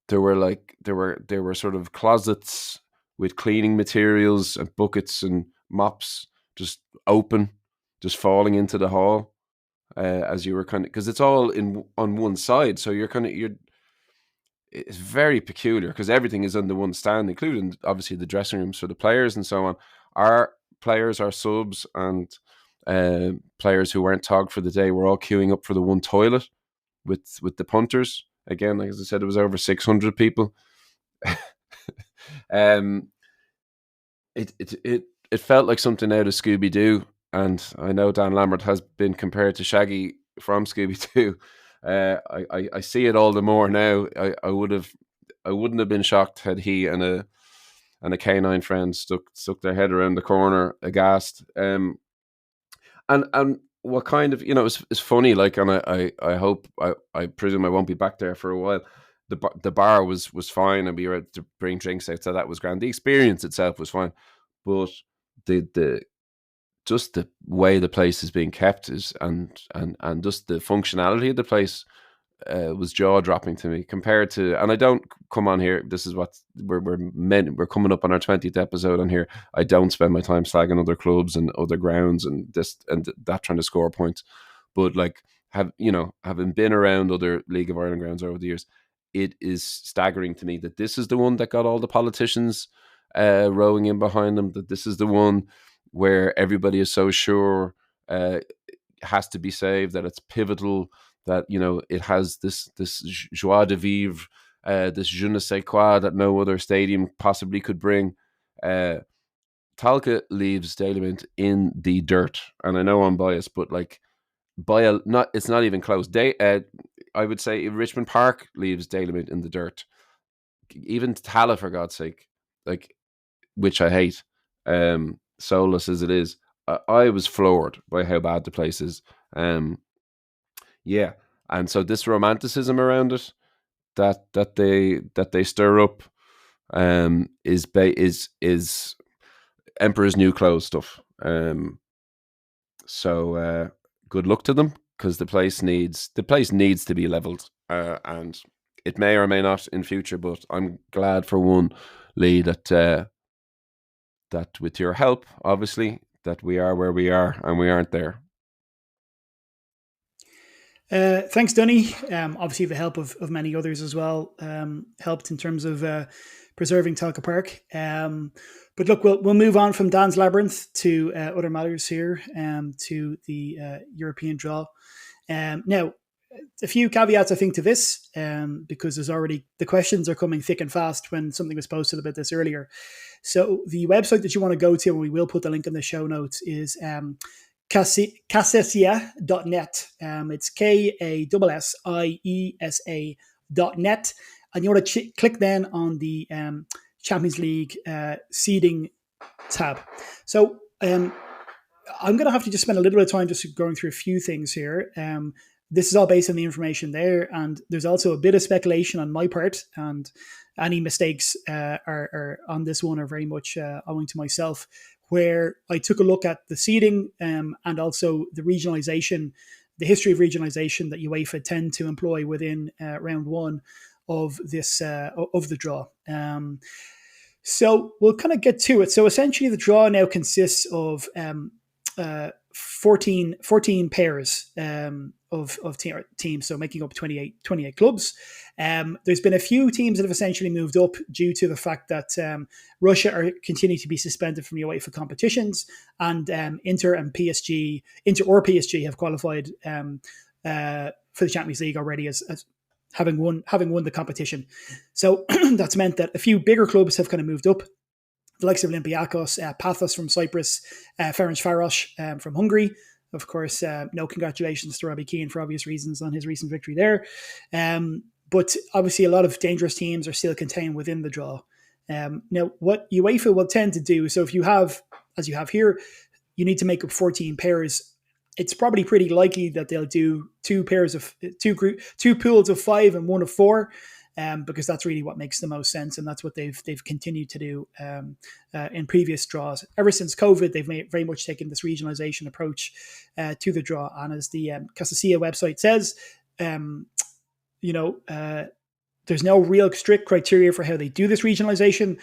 there were sort of closets with cleaning materials and buckets and mops just open, just falling into the hall as you were kind of, because it's all in on one side, so you're it's very peculiar because everything is under one stand, including obviously the dressing rooms for the players and so on. Our players, our subs, and players who weren't togged for the day were all queuing up for the one toilet with the punters. Again, like as I said, it was over 600 people. um, it felt like something out of Scooby Doo, and I know Dan Lambert has been compared to Shaggy from Scooby Doo. I see it all the more now. I wouldn't have been shocked had he and a canine friend stuck their head around the corner aghast. And what kind of, it's funny, like, and I hope, I presume I won't be back there for a while. The bar was fine, and we were able to bring drinks out, so that was grand. The experience itself was fine, but the just the way the place is being kept is, and just the functionality of the place was jaw dropping to me compared to. And I don't come on here. This is what we're coming up on our 20th episode on here. I don't spend my time slagging other clubs and other grounds and this and that, trying to score points. But like, having been around other League of Ireland grounds over the years, it is staggering to me that this is the one that got all the politicians rowing in behind them. That this is the one where everybody is so sure has to be saved, that it's pivotal, that it has this joie de vivre, this je ne sais quoi that no other stadium possibly could bring. Talca leaves Dalymount in the dirt, and I know I'm biased, but like, it's not even close. I would say Richmond Park leaves Dalymount in the dirt. Even Tala, for God's sake, like, which I hate, soulless as it is. I was floored by how bad the place is. Yeah, and so this romanticism around it that they stir up is Emperor's New Clothes stuff. So good luck to them, because the place needs to be leveled, and it may or may not in future. But I'm glad for one, Lee, that with your help, obviously, that we are where we are and we aren't there. Thanks, Dunny. Obviously, the help of many others as well helped in terms of preserving Talca Park. But look, we'll move on from Dan's Labyrinth to other matters here, to the European draw. Now, a few caveats, I think, to this, because the questions are coming thick and fast when something was posted about this earlier. So the website that you want to go to, and we will put the link in the show notes, is Kassesia.net. It's KASSIESA.net. And you want to click then on the Champions League seeding tab. So I'm going to have to just spend a little bit of time just going through a few things here. This is all based on the information there, and there's also a bit of speculation on my part, and any mistakes are on this one are very much owing to myself, where I took a look at the seeding and also the regionalisation, the history of regionalisation that UEFA tend to employ within round one of this of the draw. So we'll kind of get to it. So essentially, the draw now consists of 14 pairs of teams, so making up 28 clubs. There's been a few teams that have essentially moved up due to the fact that Russia are continuing to be suspended from UEFA competitions, and Inter or PSG have qualified for the Champions League already as having won the competition. So that's meant that a few bigger clubs have kind of moved up. The likes of Olympiacos, Pathos from Cyprus, Ferencváros from Hungary. Of course, no congratulations to Robbie Keane for obvious reasons on his recent victory there. But obviously, a lot of dangerous teams are still contained within the draw. Now, what UEFA will tend to do, so if you have, as you have here, you need to make up 14 pairs. It's probably pretty likely that they'll do two pools of 5 and one of 4. Because that's really what makes the most sense, and that's what they've continued to do in previous draws. Ever since COVID, they've very much taken this regionalisation approach to the draw. And as the Casasilla website says, there's no real strict criteria for how they do this regionalisation.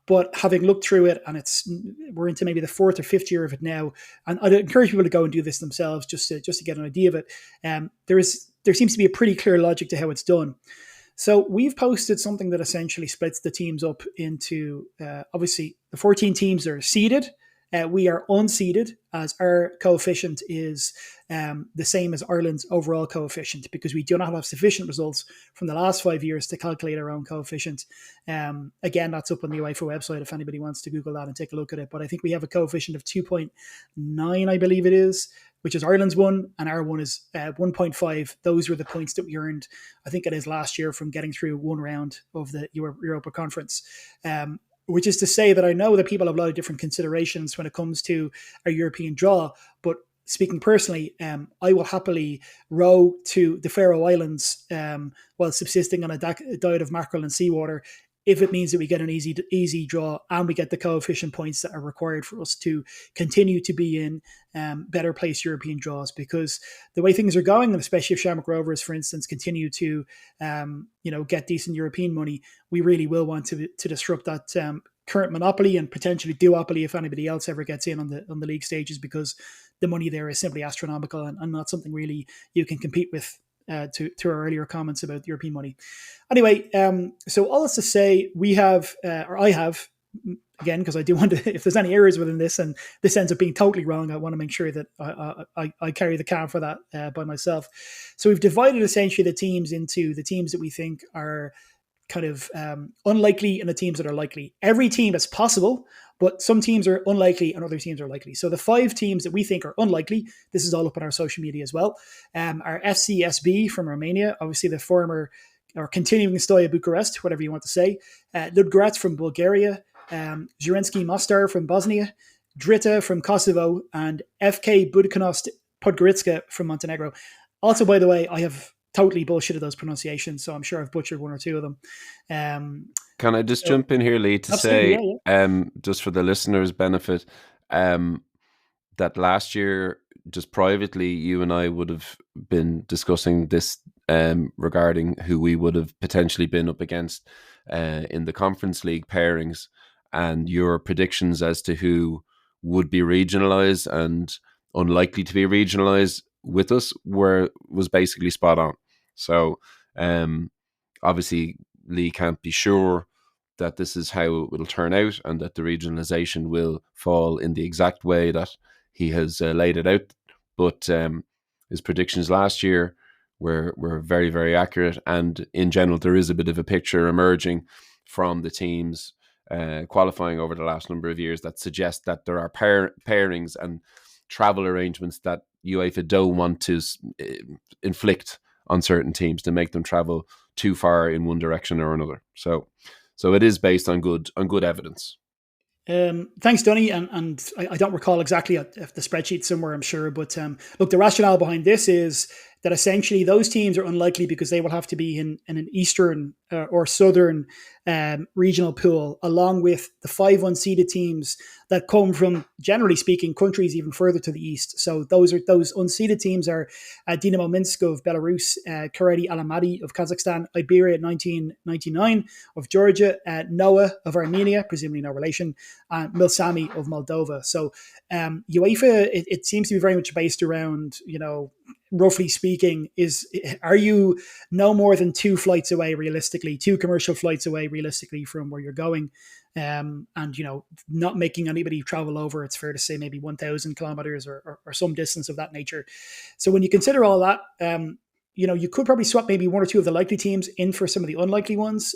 But having looked through it, and we're into maybe the 4th or 5th year of it now, and I'd encourage people to go and do this themselves just to get an idea of it. There seems to be a pretty clear logic to how it's done. So we've posted something that essentially splits the teams up into, obviously, the 14 teams are seeded. We are unseeded, as our coefficient is the same as Ireland's overall coefficient, because we do not have sufficient results from the last 5 years to calculate our own coefficient. Again, that's up on the UEFA website if anybody wants to Google that and take a look at it. But I think we have a coefficient of 2.9, I believe it is, which is Ireland's one, and our one is 1.5. Those were the points that we earned, I think it is last year, from getting through one round of the Europa Conference. Which is to say that I know that people have a lot of different considerations when it comes to our European draw, but speaking personally, I will happily row to the Faroe Islands while subsisting on a diet of mackerel and seawater, if it means that we get an easy draw and we get the coefficient points that are required for us to continue to be in better placed European draws. Because the way things are going, and especially if Shamrock Rovers, for instance, continue to get decent European money, we really will want to disrupt that current monopoly and potentially duopoly if anybody else ever gets in on the league stages, because the money there is simply astronomical and not something really you can compete with. To our earlier comments about European money. Anyway, so all this to say, we have, or I have, again, because I do want to, if there's any errors within this and this ends up being totally wrong, I want to make sure that I carry the can for that by myself. So we've divided essentially the teams into the teams that we think are kind of unlikely and the teams that are likely. Every team is possible, but some teams are unlikely and other teams are likely. So the 5 teams that we think are unlikely, this is all up on our social media as well, are FCSB from Romania, obviously the former or continuing Stoia Bucharest, whatever you want to say, Ludogorets from Bulgaria, Zrinjski Mostar from Bosnia, Drita from Kosovo, and FK Budućnost Podgorica from Montenegro. Also, by the way, I have totally bullshitted those pronunciations, so I'm sure I've butchered one or two of them. Can I just jump in here, Lee, to say, just for the listeners' benefit, that last year, just privately, you and I would have been discussing this regarding who we would have potentially been up against in the Conference League pairings, and your predictions as to who would be regionalised and unlikely to be regionalised with us was basically spot on. So obviously Lee can't be sure that this is how it will turn out and that the regionalisation will fall in the exact way that he has laid it out. But his predictions last year were very, very accurate. And in general, there is a bit of a picture emerging from the teams qualifying over the last number of years that suggest that there are pairings and travel arrangements that UEFA don't want to inflict on certain teams to make them travel too far in one direction or another. So it is based on good evidence. Thanks, Dunny. And I don't recall exactly if the spreadsheet somewhere, I'm sure. But look, the rationale behind this is that essentially those teams are unlikely because they will have to be in an eastern or southern regional pool, along with the 5 unseeded teams that come from, generally speaking, countries even further to the east. So those unseeded teams are Dinamo Minsk of Belarus, Kareti Alamati of Kazakhstan, Iberia 1999 of Georgia, Noah of Armenia, presumably no relation, and Milsami of Moldova. So UEFA, it seems to be very much based around, roughly speaking, are you no more than 2 flights away realistically, 2 commercial flights away realistically from where you're going, and not making anybody travel over, it's fair to say, maybe 1,000 kilometers or some distance of that nature. So when you consider all that, you could probably swap maybe one or two of the likely teams in for some of the unlikely ones.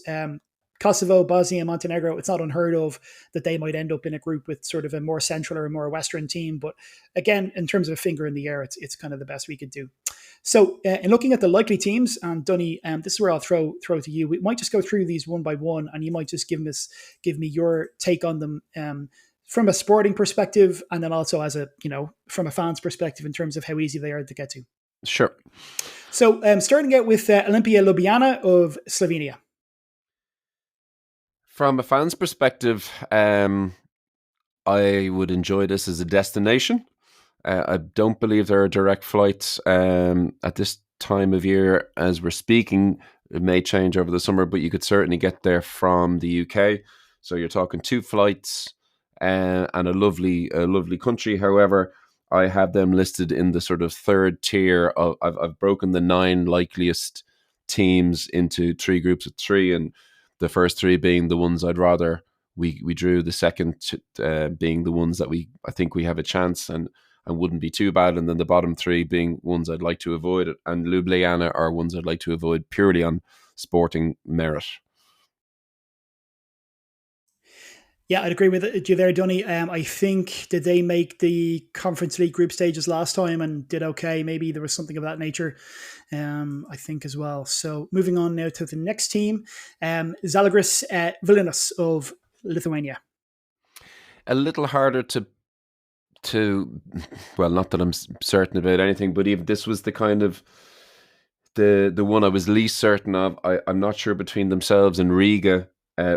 Kosovo, Bosnia, Montenegro, it's not unheard of that they might end up in a group with sort of a more central or a more Western team. But again, in terms of a finger in the air, it's kind of the best we could do. So in looking at the likely teams, and Dunny, this is where I'll throw to you. We might just go through these one by one, and you might just give me your take on them from a sporting perspective, and then also as from a fan's perspective in terms of how easy they are to get to. Sure. So starting out with Olimpia Ljubljana of Slovenia. From a fan's perspective, I would enjoy this as a destination. I don't believe there are direct flights at this time of year as we're speaking. It may change over the summer, but you could certainly get there from the UK. So you're talking 2 flights and a lovely country. However, I have them listed in the sort of third tier. I've broken the 9 likeliest teams into 3 groups of 3, and the first 3 being the ones I'd rather we drew, the second being the ones that I think we have a chance and wouldn't be too bad, and then the bottom 3 being ones I'd like to avoid, and Ljubljana are ones I'd like to avoid purely on sporting merit. Yeah, I'd agree with you there, Dunny. I think, did they make the Conference League group stages last time and did okay? Maybe there was something of that nature, I think, as well. So moving on now to the next team, Žalgiris Vilnius of Lithuania. A little harder to well, not that I'm certain about anything, but even this was the kind of the one I was least certain of. I'm not sure between themselves and Riga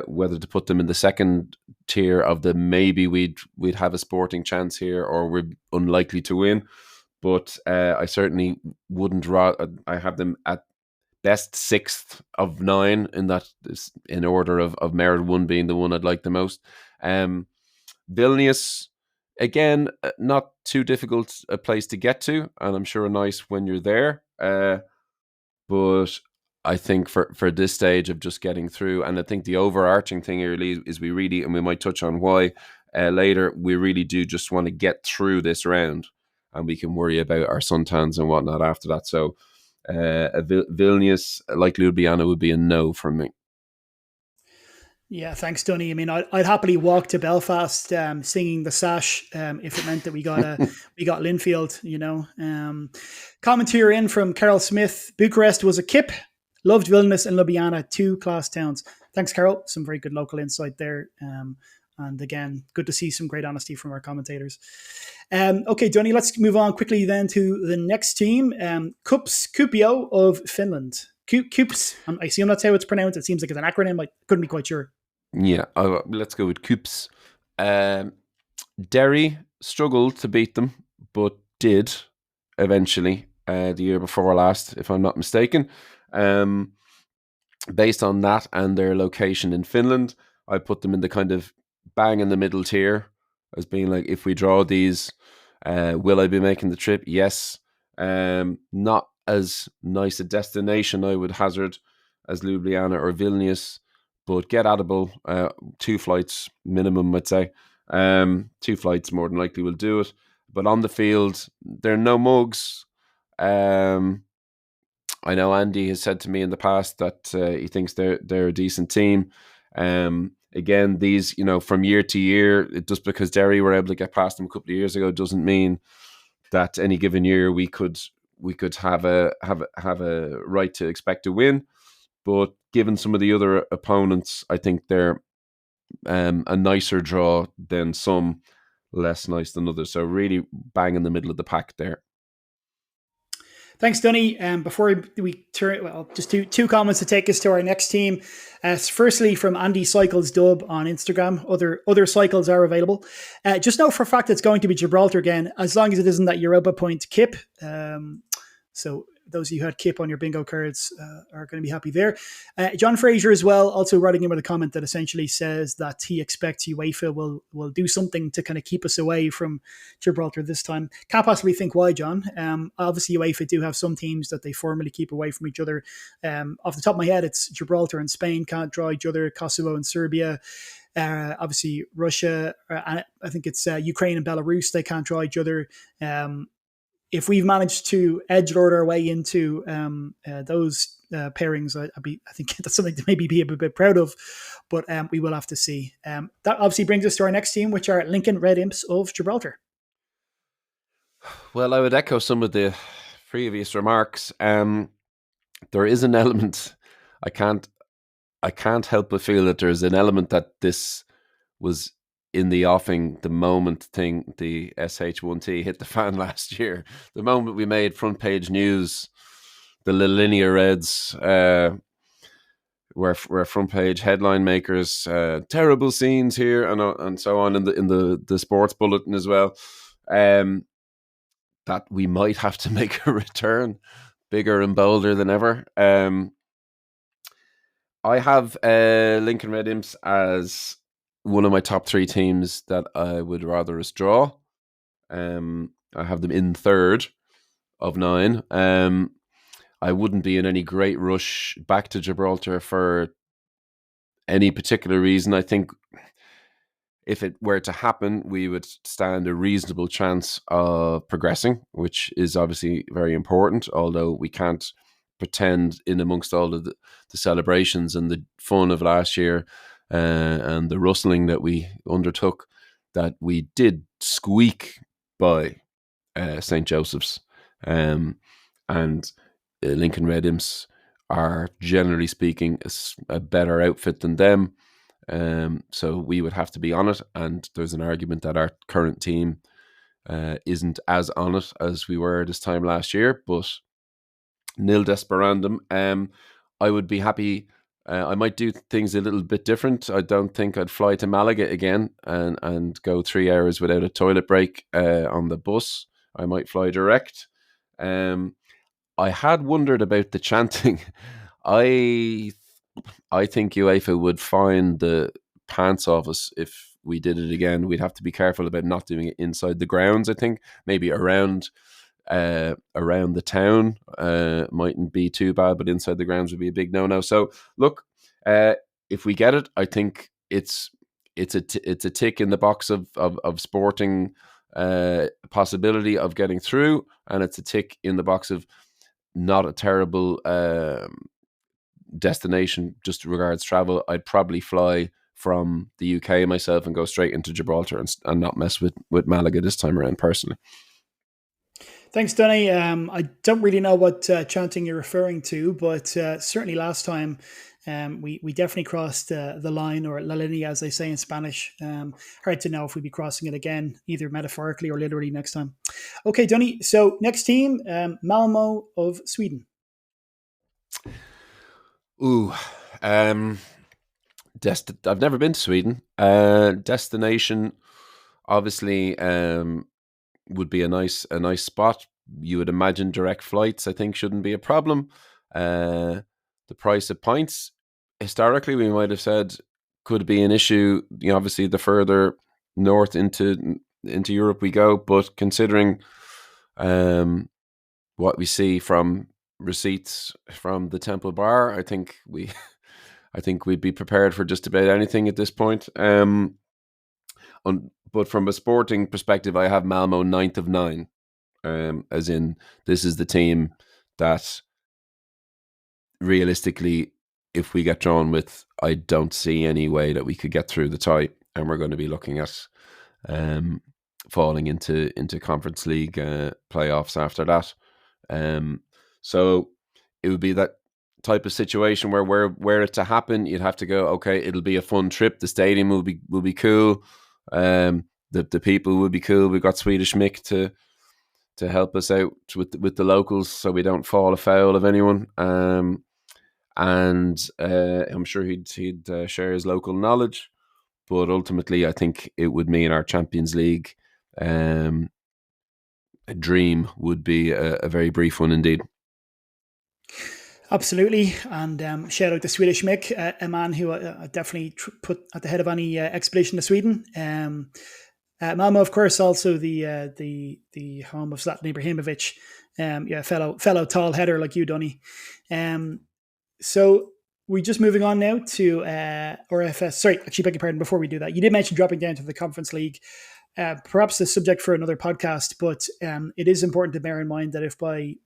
whether to put them in the second tier of the maybe we'd have a sporting chance here or we're unlikely to win. But I certainly wouldn't. I have them at best 6th of 9 in order of merit, 1 being the one I'd like the most. Vilnius, again, not too difficult a place to get to, and I'm sure nice when you're there. But I think for this stage of just getting through, and I think the overarching thing here, Lee, is we really, and we might touch on why later, we really do just want to get through this round, and we can worry about our suntans and whatnot after that. So Vilnius, like Ljubljana, would be a no from me. Yeah, thanks, Dunny. I mean, I'd happily walk to Belfast singing the sash if it meant that we got Linfield. Commentary in from Carol Smith. Bucharest was a kip. Loved Vilnius and Ljubljana, 2 class towns. Thanks, Carol. Some very good local insight there. And again, good to see some great honesty from our commentators. Okay, Dunny, let's move on quickly then to the next team. Kuopio of Finland. Kups. I assume that's how it's pronounced. It seems like it's an acronym. I couldn't be quite sure. Yeah, let's go with Kups. Derry struggled to beat them, but did eventually the year before last, if I'm not mistaken. Based on that and their location in Finland, I put them in the kind of bang in the middle tier as being like, if we draw these, will I be making the trip? Yes. Not as nice a destination, I would hazard, as Ljubljana or Vilnius, but get audible. 2 flights minimum, I'd say. 2 flights more than likely will do it. But on the field, they're no mugs. I know Andy has said to me in the past that he thinks they're a decent team. Again, these, from year to year, just because Derry were able to get past them a couple of years ago doesn't mean that any given year we could have a right to expect to win. But given some of the other opponents, I think they're a nicer draw than some, less nice than others. So really bang in the middle of the pack there. Thanks, Dunny. Before we turn, well, just two comments to take us to our next team. Firstly, from Andy Cycles Dub on Instagram, other cycles are available. Just know for a fact it's going to be Gibraltar again, as long as it isn't that Europa Point Kip. So those of you who had Kip on your bingo cards are going to be happy there. John Fraser as well, also writing in with a comment that essentially says that he expects UEFA will do something to kind of keep us away from Gibraltar this time. Can't possibly think why, John. Obviously, UEFA do have some teams that they formally keep away from each other. Off the top of my head, it's Gibraltar and Spain can't draw each other, Kosovo and Serbia. Obviously, Russia, I think it's Ukraine and Belarus, they can't draw each other. If we've managed to edgelord our way into those pairings, I think that's something to maybe be a bit proud of, but we will have to see. That obviously brings us to our next team, which are Lincoln Red Imps of Gibraltar. Well, I would echo some of the previous remarks. There is an element I can't help but feel that there's an element that this was in the offing the moment the SH1T hit the fan last year. The moment we made front page news, the La Linea Reds were front page headline makers. Terrible scenes here and so on in the sports bulletin as well. That we might have to make a return, bigger and bolder than ever. I have Lincoln Red Imps as one of my top three teams that I would rather us draw. I have them in third of 9. I wouldn't be in any great rush back to Gibraltar for any particular reason. I think if it were to happen, we would stand a reasonable chance of progressing, which is obviously very important, although we can't pretend in amongst all of the celebrations and the fun of last year and the rustling that we undertook that we did squeak by St. Joseph's. And Lincoln Red Imps are, generally speaking, a better outfit than them. So we would have to be on it, and there's an argument that our current team isn't as on it as we were this time last year, but nil desperandum. I would be happy. I might do things a little bit different. I don't think I'd fly to Malaga again and go 3 hours without a toilet break on the bus. I might fly direct. I had wondered about the chanting. I think UEFA would find the pants off us if we did it again. We'd have to be careful about not doing it inside the grounds. I think maybe around the town mightn't be too bad, but inside the grounds would be a big no-no. So look, if we get it, I think it's a tick in the box of sporting possibility of getting through, and it's a tick in the box of not a terrible destination just regards travel. I'd probably fly from the UK myself and go straight into Gibraltar and not mess with Malaga this time around personally. Thanks, Dunny. I don't really know what chanting you're referring to, but certainly last time we definitely crossed the line, or la linea as they say in Spanish. Hard to know if we'd be crossing it again, either metaphorically or literally next time. Okay, Dunny. So next team, Malmo of Sweden. Ooh, I've never been to Sweden. Destination, obviously, would be a nice spot. You would imagine direct flights, I think, shouldn't be a problem. The price of pints, historically, we might have said could be an issue. You know, obviously, the further north into Europe we go, but considering what we see from receipts from the Temple Bar, I think we'd be prepared for just about anything at this point. But from a sporting perspective, I have Malmo 9th of 9, as in this is the team that realistically, if we get drawn with, I don't see any way that we could get through the tie, and we're going to be looking at falling into Conference League playoffs after that. So it would be that type of situation where were it to happen, you'd have to go, okay, it'll be a fun trip. The stadium will be cool. The people will be cool. We've got Swedish Mick to help us out with the locals, so we don't fall afoul of anyone. And I'm sure he'd share his local knowledge. But ultimately, I think it would mean our Champions League dream would be a very brief one indeed. Absolutely, and shout out to Swedish Mick, a man who I definitely put at the head of any expedition to Sweden. Malmo, of course, also the home of Zlatan Ibrahimovic. Fellow tall header like you, Donny. So we're just moving on now to RFS. Sorry, actually, beg your pardon. Before we do that, you did mention dropping down to the Conference League. Perhaps the subject for another podcast, but it is important to bear in mind that if by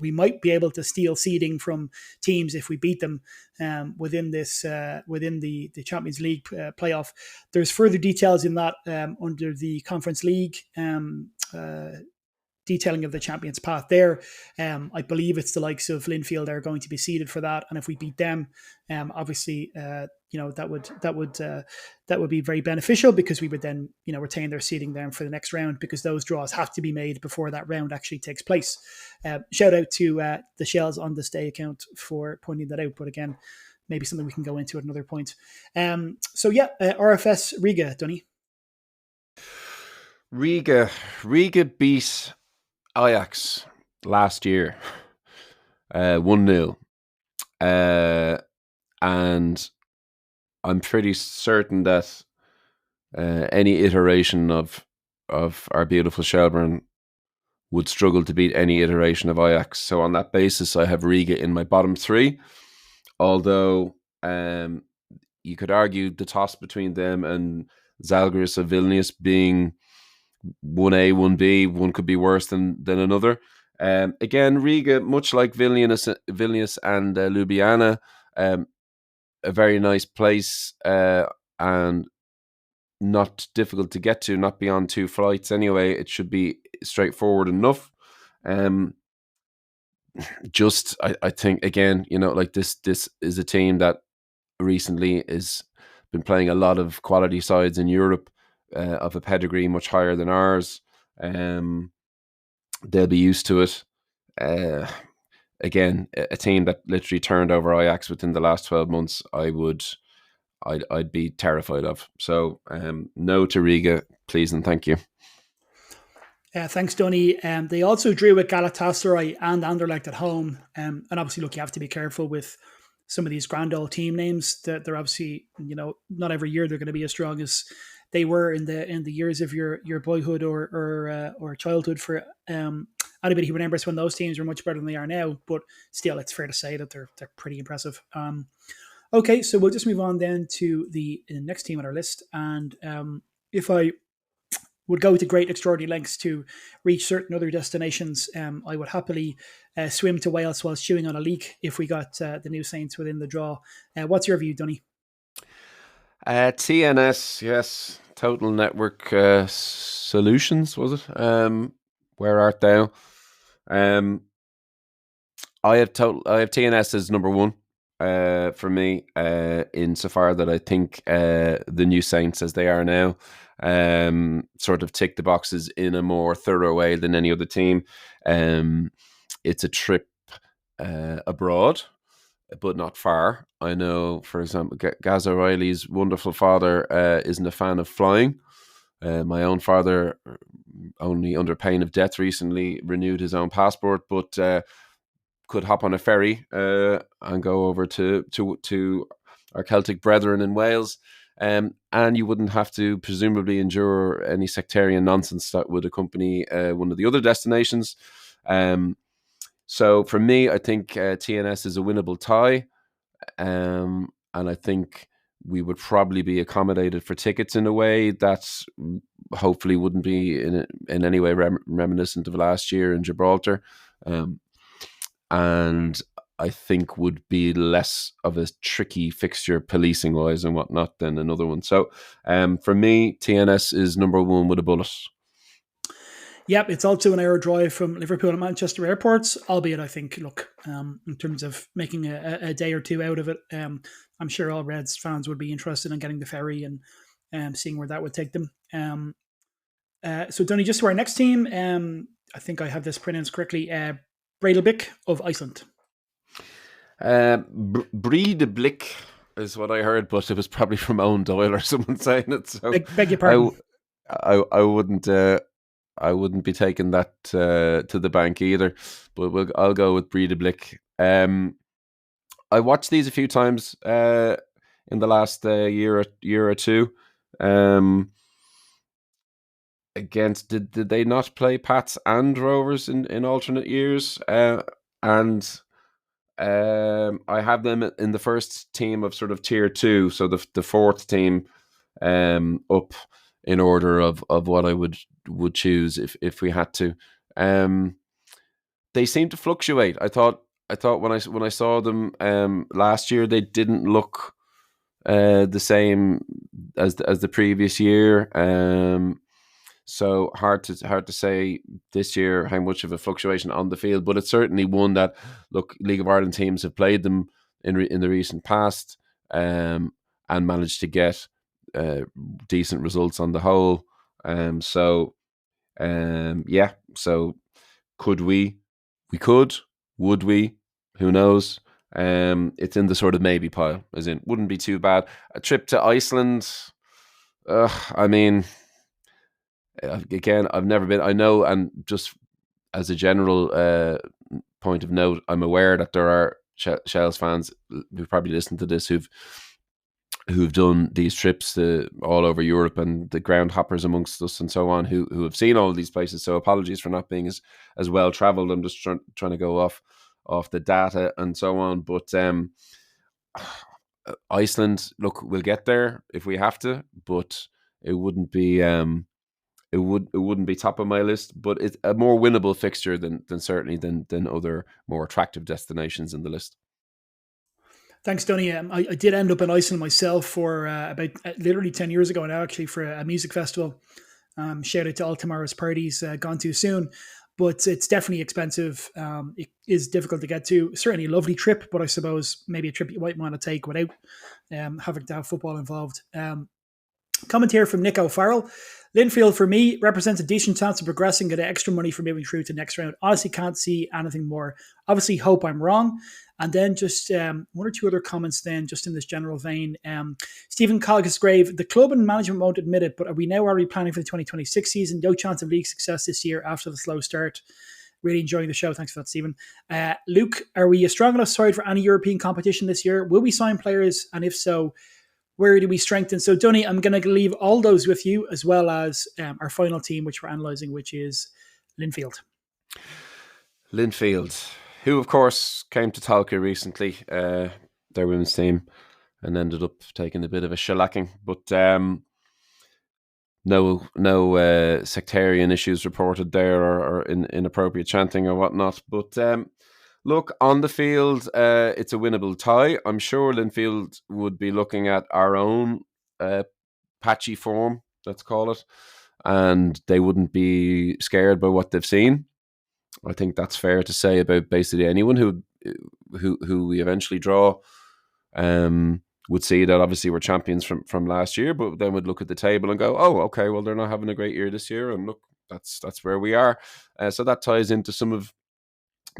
we might be able to steal seeding from teams if we beat them within the Champions League playoff. There's further details in that under the Conference League detailing of the Champions Path there. I believe it's the likes of Linfield are going to be seeded for that, and if we beat them, obviously, that would be very beneficial, because we would then retain their seeding then for the next round, because those draws have to be made before that round actually takes place. Shout out to the Shels on this day account for pointing that out, but again, maybe something we can go into at another point. RFS Riga, Dunny. Riga beat Ajax last year 1-0, and I'm pretty certain that any iteration of our beautiful Shelbourne would struggle to beat any iteration of Ajax. So on that basis, I have Riga in my bottom three, although you could argue the toss between them and Zalgiris of Vilnius being 1A, 1B, one could be worse than another. Again, Riga, much like Vilnius and Ljubljana, a very nice place and not difficult to get to, not beyond 2 flights anyway. It should be straightforward enough. I think, again, like this is a team that recently has been playing a lot of quality sides in Europe, of a pedigree much higher than ours. They'll be used to it. Again, a team that literally turned over Ajax within the last 12 months, I'd be terrified of. So no to Riga, please and thank you. Thanks, Donny. They also drew with Galatasaray and Anderlecht at home. And obviously, look, you have to be careful with some of these grand old team names. That they're obviously, not every year they're going to be as strong as they were in the years of your boyhood or childhood. For anybody who remembers when those teams were much better than they are now, but still, it's fair to say that they're pretty impressive. Okay, so we'll just move on then to the next team on our list, and if I would go to great extraordinary lengths to reach certain other destinations, I would happily swim to Wales while chewing on a leek if we got the New Saints within the draw. What's your view, Dunny? TNS, yes, Total Network Solutions, was it? Where art thou? I have TNS as number one for me, insofar that I think the New Saints, as they are now, sort of tick the boxes in a more thorough way than any other team. It's a trip abroad, but not far. I know, for example, Gaz O'Reilly's wonderful father isn't a fan of flying. My own father, only under pain of death, recently renewed his own passport, but could hop on a ferry and go over to our Celtic brethren in Wales. And you wouldn't have to presumably endure any sectarian nonsense that would accompany one of the other destinations. So for me, I think TNS is a winnable tie. And I think we would probably be accommodated for tickets in a way that hopefully wouldn't be in any way reminiscent of last year in Gibraltar. And I think would be less of a tricky fixture policing wise and whatnot than another one. So for me, TNS is number one with a bullet. Yep, it's also an hour drive from Liverpool and Manchester airports, albeit I think, look, in terms of making a day or two out of it, I'm sure all Reds fans would be interested in getting the ferry and seeing where that would take them. So, Donny, just to our next team, I think I have this pronounced correctly. Breidablik of Iceland. Breidablik is what I heard, but it was probably from Owen Doyle or someone saying it. So Beg your I, pardon. I wouldn't. I wouldn't be taking that to the bank either. But I'll go with Breidablik. I watched these a few times in the last year or two. Against did they not play Pats and Rovers in alternate years? And I have them in the first team of sort of tier two, so the fourth team up in order of what I would choose if we had to. They seem to fluctuate. I thought when I saw them last year, they didn't look the same as the previous year. So hard to say this year how much of a fluctuation on the field, but it's certainly one that look, League of Ireland teams have played them in the recent past and managed to get decent results on the whole. So yeah, so could we? We could. Would we? Who knows? It's in the sort of maybe pile, as in wouldn't be too bad. A trip to Iceland. I mean, again, I've never been. I know, and just as a general point of note, I'm aware that there are Shels fans who probably listen to this who've done these trips to all over Europe, and the ground hoppers amongst us and so on who have seen all of these places. So apologies for not being as well traveled. I'm just trying to go off the data and so on. But Iceland, look, we'll get there if we have to, but it wouldn't be it wouldn't be top of my list, but it's a more winnable fixture than certainly than other more attractive destinations in the list. Thanks, Donny. I did end up in Iceland myself for about literally 10 years ago now, actually, for a music festival. Shout out to all tomorrow's parties, gone too soon. But it's definitely expensive. It is difficult to get to. Certainly a lovely trip, but I suppose maybe a trip you might want to take without having to have football involved. Comment here from Nick O'Farrell. Linfield, for me, represents a decent chance of progressing, get extra money for moving through to next round. Honestly, can't see anything more. Obviously, hope I'm wrong. And then just one or two other comments then, just in this general vein. Stephen Colgasgrave, the club and management won't admit it, but are we now already planning for the 2026 season? No chance of league success this year after the slow start. Really enjoying the show. Thanks for that, Stephen. Luke, are we a strong enough side for any European competition this year? Will we sign players? And if so, where do we strengthen? So, Donny, I'm going to leave all those with you, as well as our final team, which we're analysing, which is Linfield. Linfield, who, of course, came to Talca recently, their women's team, and ended up taking a bit of a shellacking. But no sectarian issues reported there or inappropriate chanting or whatnot. But look, on the field, it's a winnable tie. I'm sure Linfield would be looking at our own patchy form, let's call it, and they wouldn't be scared by what they've seen. I think that's fair to say about basically anyone who we eventually draw. Would see that obviously we're champions from last year, but then would look at the table and go, oh, okay, well, they're not having a great year this year, and look, that's where we are. So that ties into some of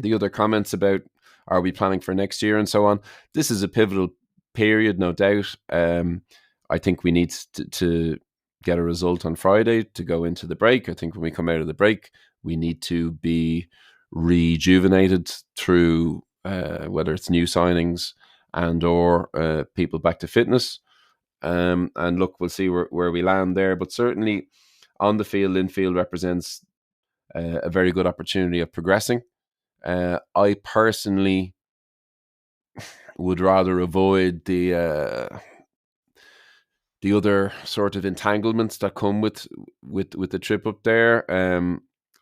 the other comments about are we planning for next year and so on. This is a pivotal period, no doubt. I think we need to get a result on Friday to go into the break. I think when we come out of the break, we need to be rejuvenated through whether it's new signings and or people back to fitness. And look, we'll see where we land there. But certainly on the field, Linfield represents a very good opportunity of progressing. I personally would rather avoid the other sort of entanglements that come with the trip up there.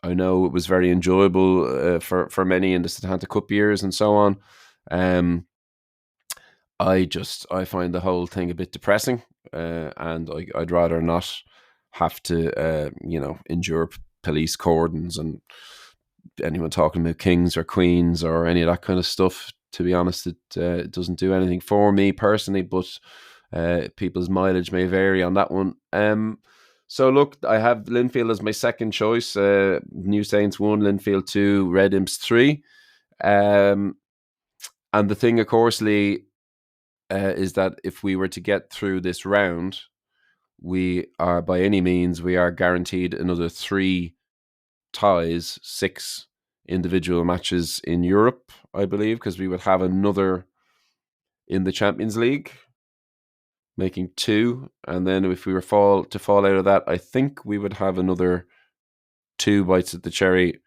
I know it was very enjoyable for many in the Setanta Cup years and so on. I find the whole thing a bit depressing, and I'd rather not have to endure police cordons and anyone talking about kings or queens or any of that kind of stuff. To be honest, it doesn't do anything for me personally, but people's mileage may vary on that one. So look, I have Linfield as my second choice. New Saints 1, Linfield 2, Red Imps 3. And the thing, of course, Lee, is that if we were to get through this round, we are by any means, we are guaranteed another 3 ties, 6 individual matches in Europe, I believe, because we would have another in the Champions League, making 2. And then if we were fall out of that, I think we would have another 2 bites at the cherry,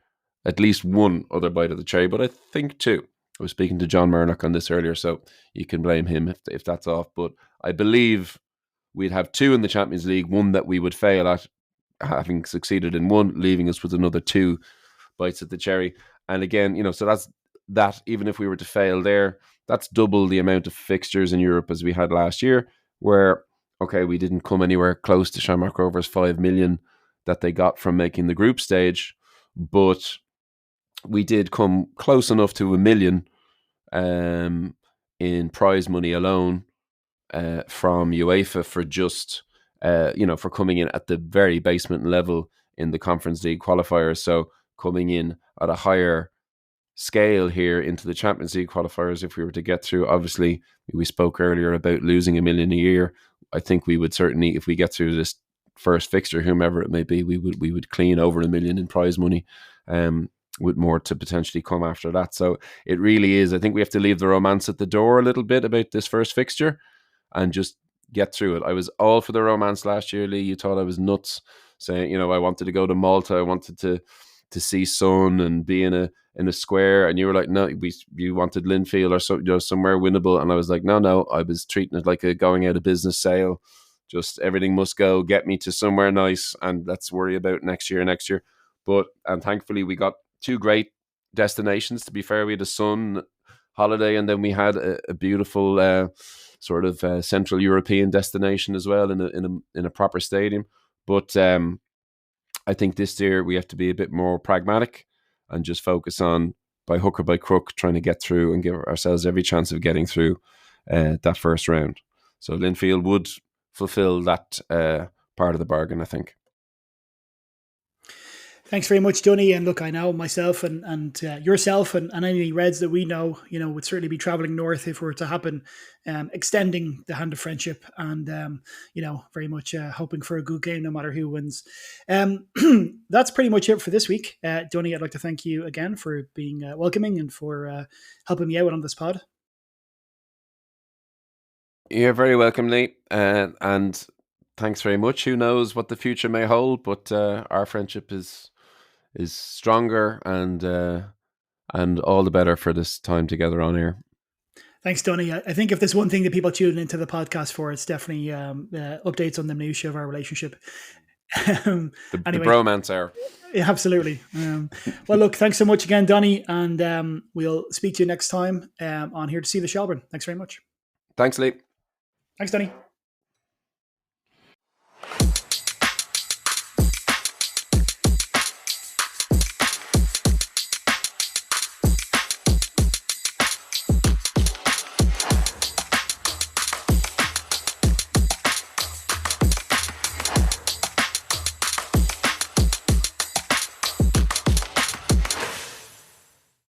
at least 1 other bite of the cherry, but I think 2. I was speaking to John Murnock on this earlier, so you can blame him if that's off. But I believe we'd have 2 in the Champions League, 1 that we would fail at, having succeeded in 1, leaving us with another 2 bites at the cherry. And again, so that's that. Even if we were to fail there, that's double the amount of fixtures in Europe as we had last year, where, okay, we didn't come anywhere close to Shamrock Rovers' 5 million that they got from making the group stage, but we did come close enough to 1 million in prize money alone from UEFA for just for coming in at the very basement level in the Conference League qualifiers. So coming in at a higher scale here into the Champions League qualifiers, if we were to get through, obviously we spoke earlier about losing 1 million a year. I think we would certainly, if we get through this first fixture, whomever it may be, we would clean over 1 million in prize money, with more to potentially come after that. So it really is, I think we have to leave the romance at the door a little bit about this first fixture and just get through it. I was all for the romance last year, Lee. You thought I was nuts, saying, I wanted to go to Malta, I wanted to see sun and be in a square, and you were like, no, you wanted Linfield or somewhere winnable, and I was like, no, I was treating it like a going out of business sale. Just everything must go, get me to somewhere nice, and let's worry about next year. And thankfully we got 2 great destinations. To be fair, we had a sun holiday, and then we had a beautiful sort of Central European destination as well in a proper stadium. But I think this year we have to be a bit more pragmatic and just focus on, by hook or by crook, trying to get through and give ourselves every chance of getting through that first round. So Linfield would fulfill that part of the bargain, I think. Thanks very much, Dunny. And look, I know myself and yourself and any Reds that we know, would certainly be travelling north if it were to happen, extending the hand of friendship and, very much hoping for a good game no matter who wins. That's pretty much it for this week. Dunny, I'd like to thank you again for being welcoming and for helping me out on this pod. You're very welcome, Lee. And thanks very much. Who knows what the future may hold, but our friendship is stronger and all the better for this time together on air. Thanks, Donny. I think if there's one thing that people tune into the podcast for, it's definitely updates on the minutiae of our relationship. The bromance hour. Yeah, absolutely. Well, look, thanks so much again, Donny, and we'll speak to you next time on Here to See the Shelbourne. Thanks very much. Thanks, Lee. Thanks, Donny.